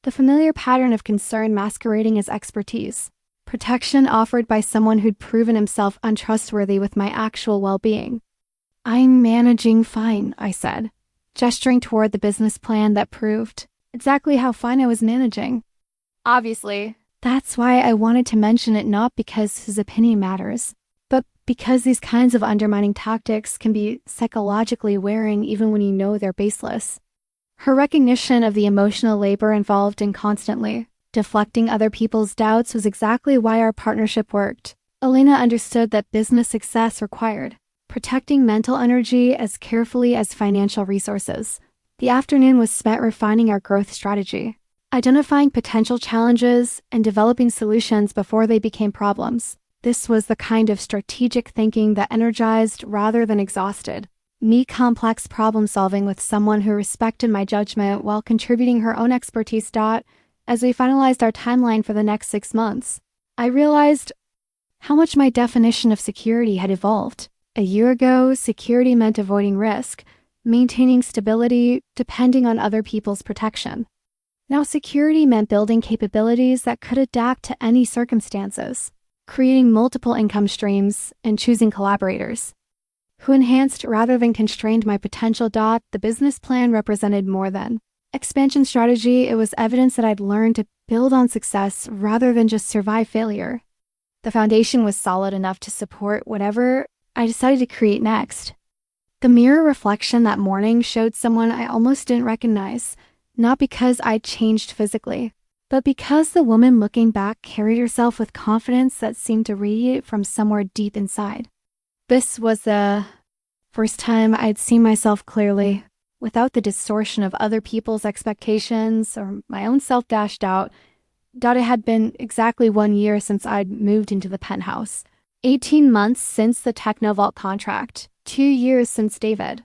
S1: The familiar pattern of concern masquerading as expertise. Protection offered by someone who'd proven himself untrustworthy with my actual well-being. "I'm managing fine," I said, gesturing toward the business plan that proved exactly how fine I was managing. "Obviously." That's why I wanted to mention it, not because his opinion matters, but because these kinds of undermining tactics can be psychologically wearing even when you know they're baseless. Her recognition of the emotional labor involved in constantly deflecting other people's doubts was exactly why our partnership worked. Elena understood that business success required protecting mental energy as carefully as financial resources. The afternoon was spent refining our growth strategy, identifying potential challenges and developing solutions before they became problems. This was the kind of strategic thinking that energized rather than exhausted me. Complex problem solving with someone who respected my judgment while contributing her own expertise. As we finalized our timeline for the next 6 months, I realized how much my definition of security had evolved. A year ago, security meant avoiding risk, maintaining stability, depending on other people's protection. Now security meant building capabilities that could adapt to any circumstances, creating multiple income streams, and choosing collaborators who enhanced rather than constrained my potential. The business plan represented more than expansion strategy. It was evidence that I'd learned to build on success rather than just survive failure. The foundation was solid enough to support whatever I decided to create next. The mirror reflection that morning showed someone I almost didn't recognize, not because I'd changed physically, but because the woman looking back carried herself with confidence that seemed to radiate from somewhere deep inside. This was the first time I'd seen myself clearly, without the distortion of other people's expectations or my own self-dashed out. It had been exactly 1 year since I'd moved into the penthouse, 18 months since the Technovault contract, 2 years since David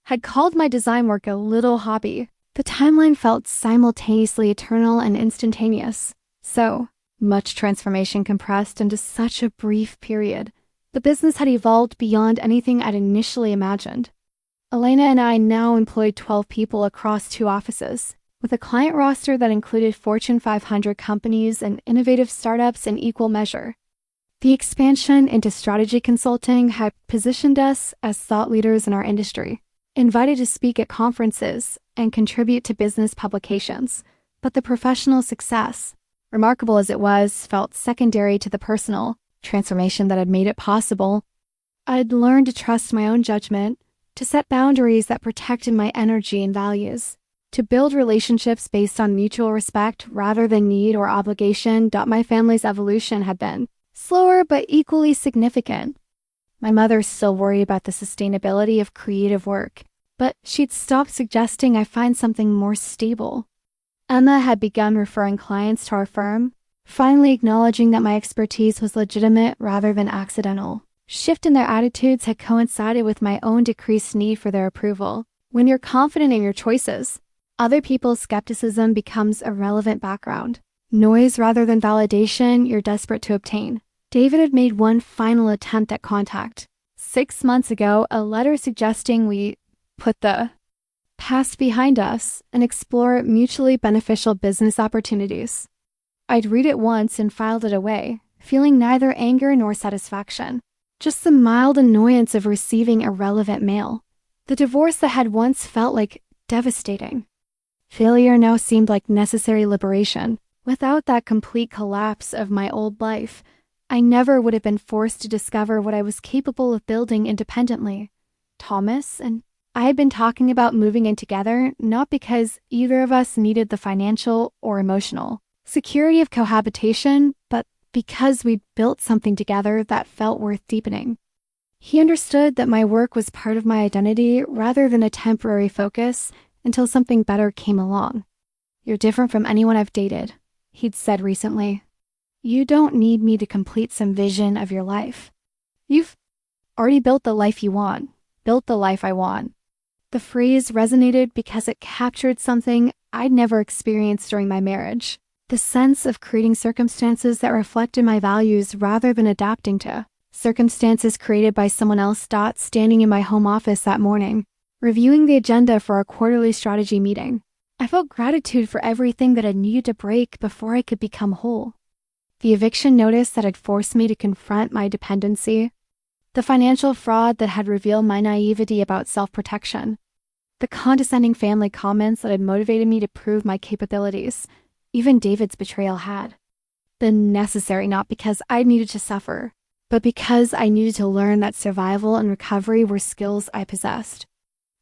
S1: had called my design work a little hobby. The timeline felt simultaneously eternal and instantaneous. So much transformation compressed into such a brief period. The business had evolved beyond anything I'd initially imagined. Elena and I now employed 12 people across 2 offices, with a client roster that included Fortune 500 companies and innovative startups in equal measure. The expansion into strategy consulting had positioned us as thought leaders in our industry, invited to speak at conferences and contribute to business publications. But the professional success, remarkable as it was, felt secondary to the personal transformation that had made it possible. I'd learned to trust my own judgment, to set boundaries that protected my energy and values, to build relationships based on mutual respect rather than need or obligation. My family's evolution had been slower but equally significant. My mother still worried about the sustainability of creative work, but she'd stopped suggesting I find something more stable. Emma had begun referring clients to our firm, finally acknowledging that my expertise was legitimate rather than accidental. Shift in their attitudes had coincided with my own decreased need for their approval. When you're confident in your choices, other people's skepticism becomes a relevant background noise rather than validation you're desperate to obtain. David had made one final attempt at contact, 6 months ago, a letter suggesting we put the past behind us and explore mutually beneficial business opportunities. I'd read it once and filed it away, feeling neither anger nor satisfaction, just the mild annoyance of receiving irrelevant mail. The divorce that had once felt like devastating. Failure now seemed like necessary liberation. Without that complete collapse of my old life, I never would have been forced to discover what I was capable of building independently. Thomas and I had been talking about moving in together, not because either of us needed the financial or emotional security of cohabitation, but because we built something together that felt worth deepening. He understood that my work was part of my identity rather than a temporary focus until something better came along. "You're different from anyone I've dated," he'd said recently. "You don't need me to complete some vision of your life. You've already built the life you want, built the life I want." The phrase resonated because it captured something I'd never experienced during my marriage. The sense of creating circumstances that reflected my values rather than adapting to circumstances created by someone else. Standing in my home office that morning, reviewing the agenda for our quarterly strategy meeting, I felt gratitude for everything that had needed to break before I could become whole. The eviction notice that had forced me to confront my dependency, the financial fraud that had revealed my naivety about self-protection, the condescending family comments that had motivated me to prove my capabilities. Even David's betrayal had been necessary, not because I needed to suffer, but because I needed to learn that survival and recovery were skills I possessed,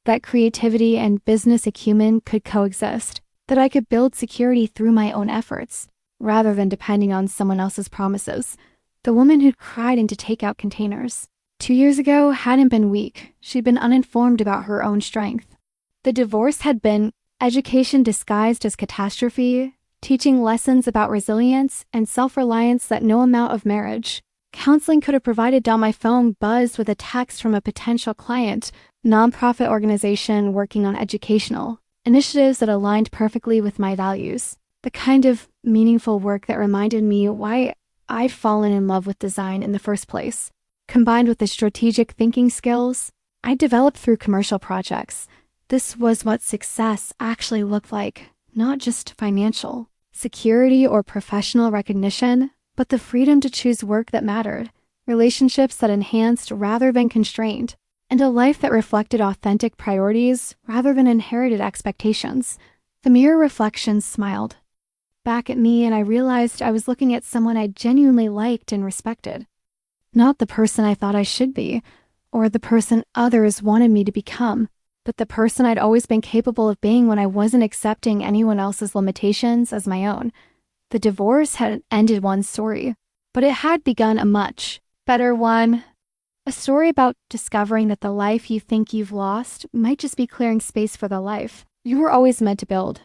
S1: that creativity and business acumen could coexist, that I could build security through my own efforts, rather than depending on someone else's promises. The woman who'd cried into takeout containers 2 years ago hadn't been weak. She'd been uninformed about her own strength. The divorce had been education disguised as catastrophe, teaching lessons about resilience and self-reliance that no amount of marriage counseling could have provided. My phone buzzed with a text from a potential client, nonprofit organization working on educational initiatives that aligned perfectly with my values. The kind of meaningful work that reminded me why I'd fallen in love with design in the first place, combined with the strategic thinking skills I developed through commercial projects. This was what success actually looked like, not just financial security or professional recognition, but the freedom to choose work that mattered, relationships that enhanced rather than constrained, and a life that reflected authentic priorities rather than inherited expectations. The mirror reflection smiled back at me, and I realized I was looking at someone I genuinely liked and respected. Not the person I thought I should be, or the person others wanted me to become, but the person I'd always been capable of being when I wasn't accepting anyone else's limitations as my own. The divorce had ended one story, but it had begun a much better one. A story about discovering that the life you think you've lost might just be clearing space for the life you were always meant to build.